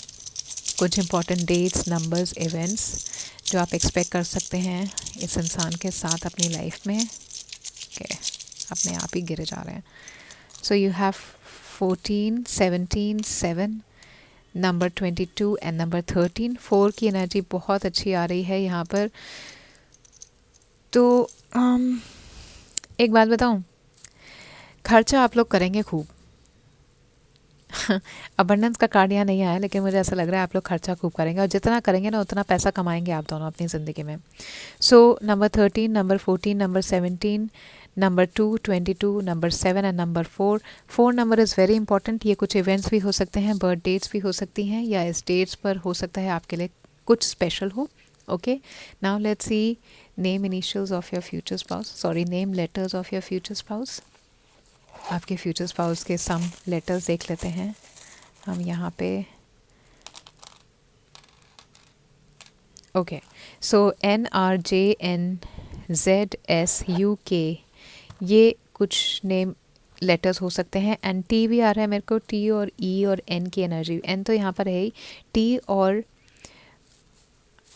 [SPEAKER 1] कुछ इंपॉर्टेंट डेट्स, नंबर्स, इवेंट्स जो आप एक्सपेक्ट कर सकते हैं इस इंसान के साथ अपनी लाइफ में. ओके, अपने आप ही गिरे जा रहे हैं. So you have 14, 17, 7, number 22 and number 13. 4 की एनर्जी बहुत अच्छी आ रही है यहाँ पर. तो एक बात बताऊँ, खर्चा आप लोग करेंगे खूब. अबंडेंस का कार्ड यहाँ नहीं आया, लेकिन मुझे ऐसा लग रहा है आप लोग खर्चा खूब करेंगे, और जितना करेंगे ना उतना पैसा कमाएंगे आप दोनों अपनी ज़िंदगी में. So number 13, number 14, number 17, number 2, 22, number 7 and number 4. 4 number is very important. ये कुछ इवेंट्स भी हो सकते हैं, बर्थ डेट्स भी हो सकती हैं, या इस डेट्स पर हो सकता है आपके लिए कुछ स्पेशल हो. Okay, now let's see name initials of your future spouse, sorry name letters of your future spouse. आपके फ्यूचर स्पाउस के सम लेटर्स देख लेते हैं हम यहाँ पे. ओके, सो NRJNZSUK, ये कुछ नेम लेटर्स हो सकते हैं. एंड टी भी आ रहा है मेरे को. टी और ई और एन की एनर्जी, एन तो यहाँ पर है ही, टी और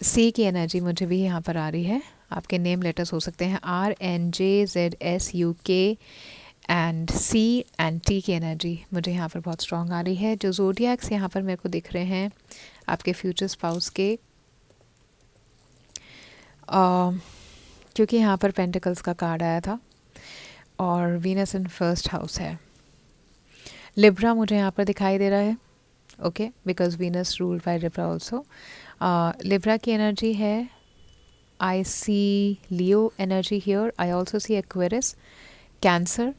[SPEAKER 1] सी की एनर्जी मुझे भी यहाँ पर आ रही है. आपके नेम लेटर्स हो सकते हैं RNJZSUK and C and T की एनर्जी मुझे यहाँ पर बहुत स्ट्रॉन्ग आ रही है. जो ज़ोडिएक्स यहाँ पर मेरे को दिख रहे हैं आपके फ्यूचर स्पाउस के, क्योंकि यहाँ पर पेंटिकल्स का कार्ड आया था और वीनस इन फर्स्ट हाउस है. लिब्रा मुझे यहाँ पर दिखाई दे रहा है. Okay, because Venus ruled by Libra also. Libra की एनर्जी है. I see Leo energy here. I also see Aquarius, Cancer.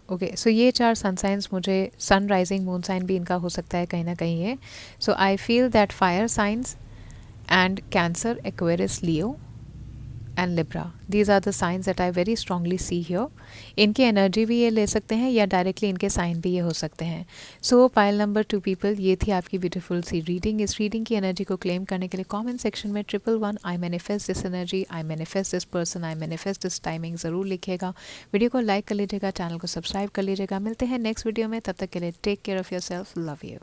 [SPEAKER 1] Okay, so ये 4 सन साइंस मुझे, सन राइजिंग मून साइन भी इनका हो सकता है कहीं ना कहीं है. So I feel that fire signs and Cancer, Aquarius, Leo and Libra, these are the signs that I very strongly see here. इनकी एनर्जी भी ये ले सकते हैं या डायरेक्टली इनके साइन भी ये हो सकते हैं. सो पाइल नंबर 2 पीपल, ये थी आपकी ब्यूटीफुल सी रीडिंग. इस रीडिंग की एनर्जी को क्लेम करने के लिए कमेंट सेक्शन में 111 I manifest this energy, I manifest this person, I manifest this timing ज़रूर लिखिएगा. वीडियो को लाइक कर लीजिएगा, चैनल को सब्सक्राइब कर लीजिएगा. मिलते हैं नेक्स्ट वीडियो में, तब तक के लिए take care of your self. Love you.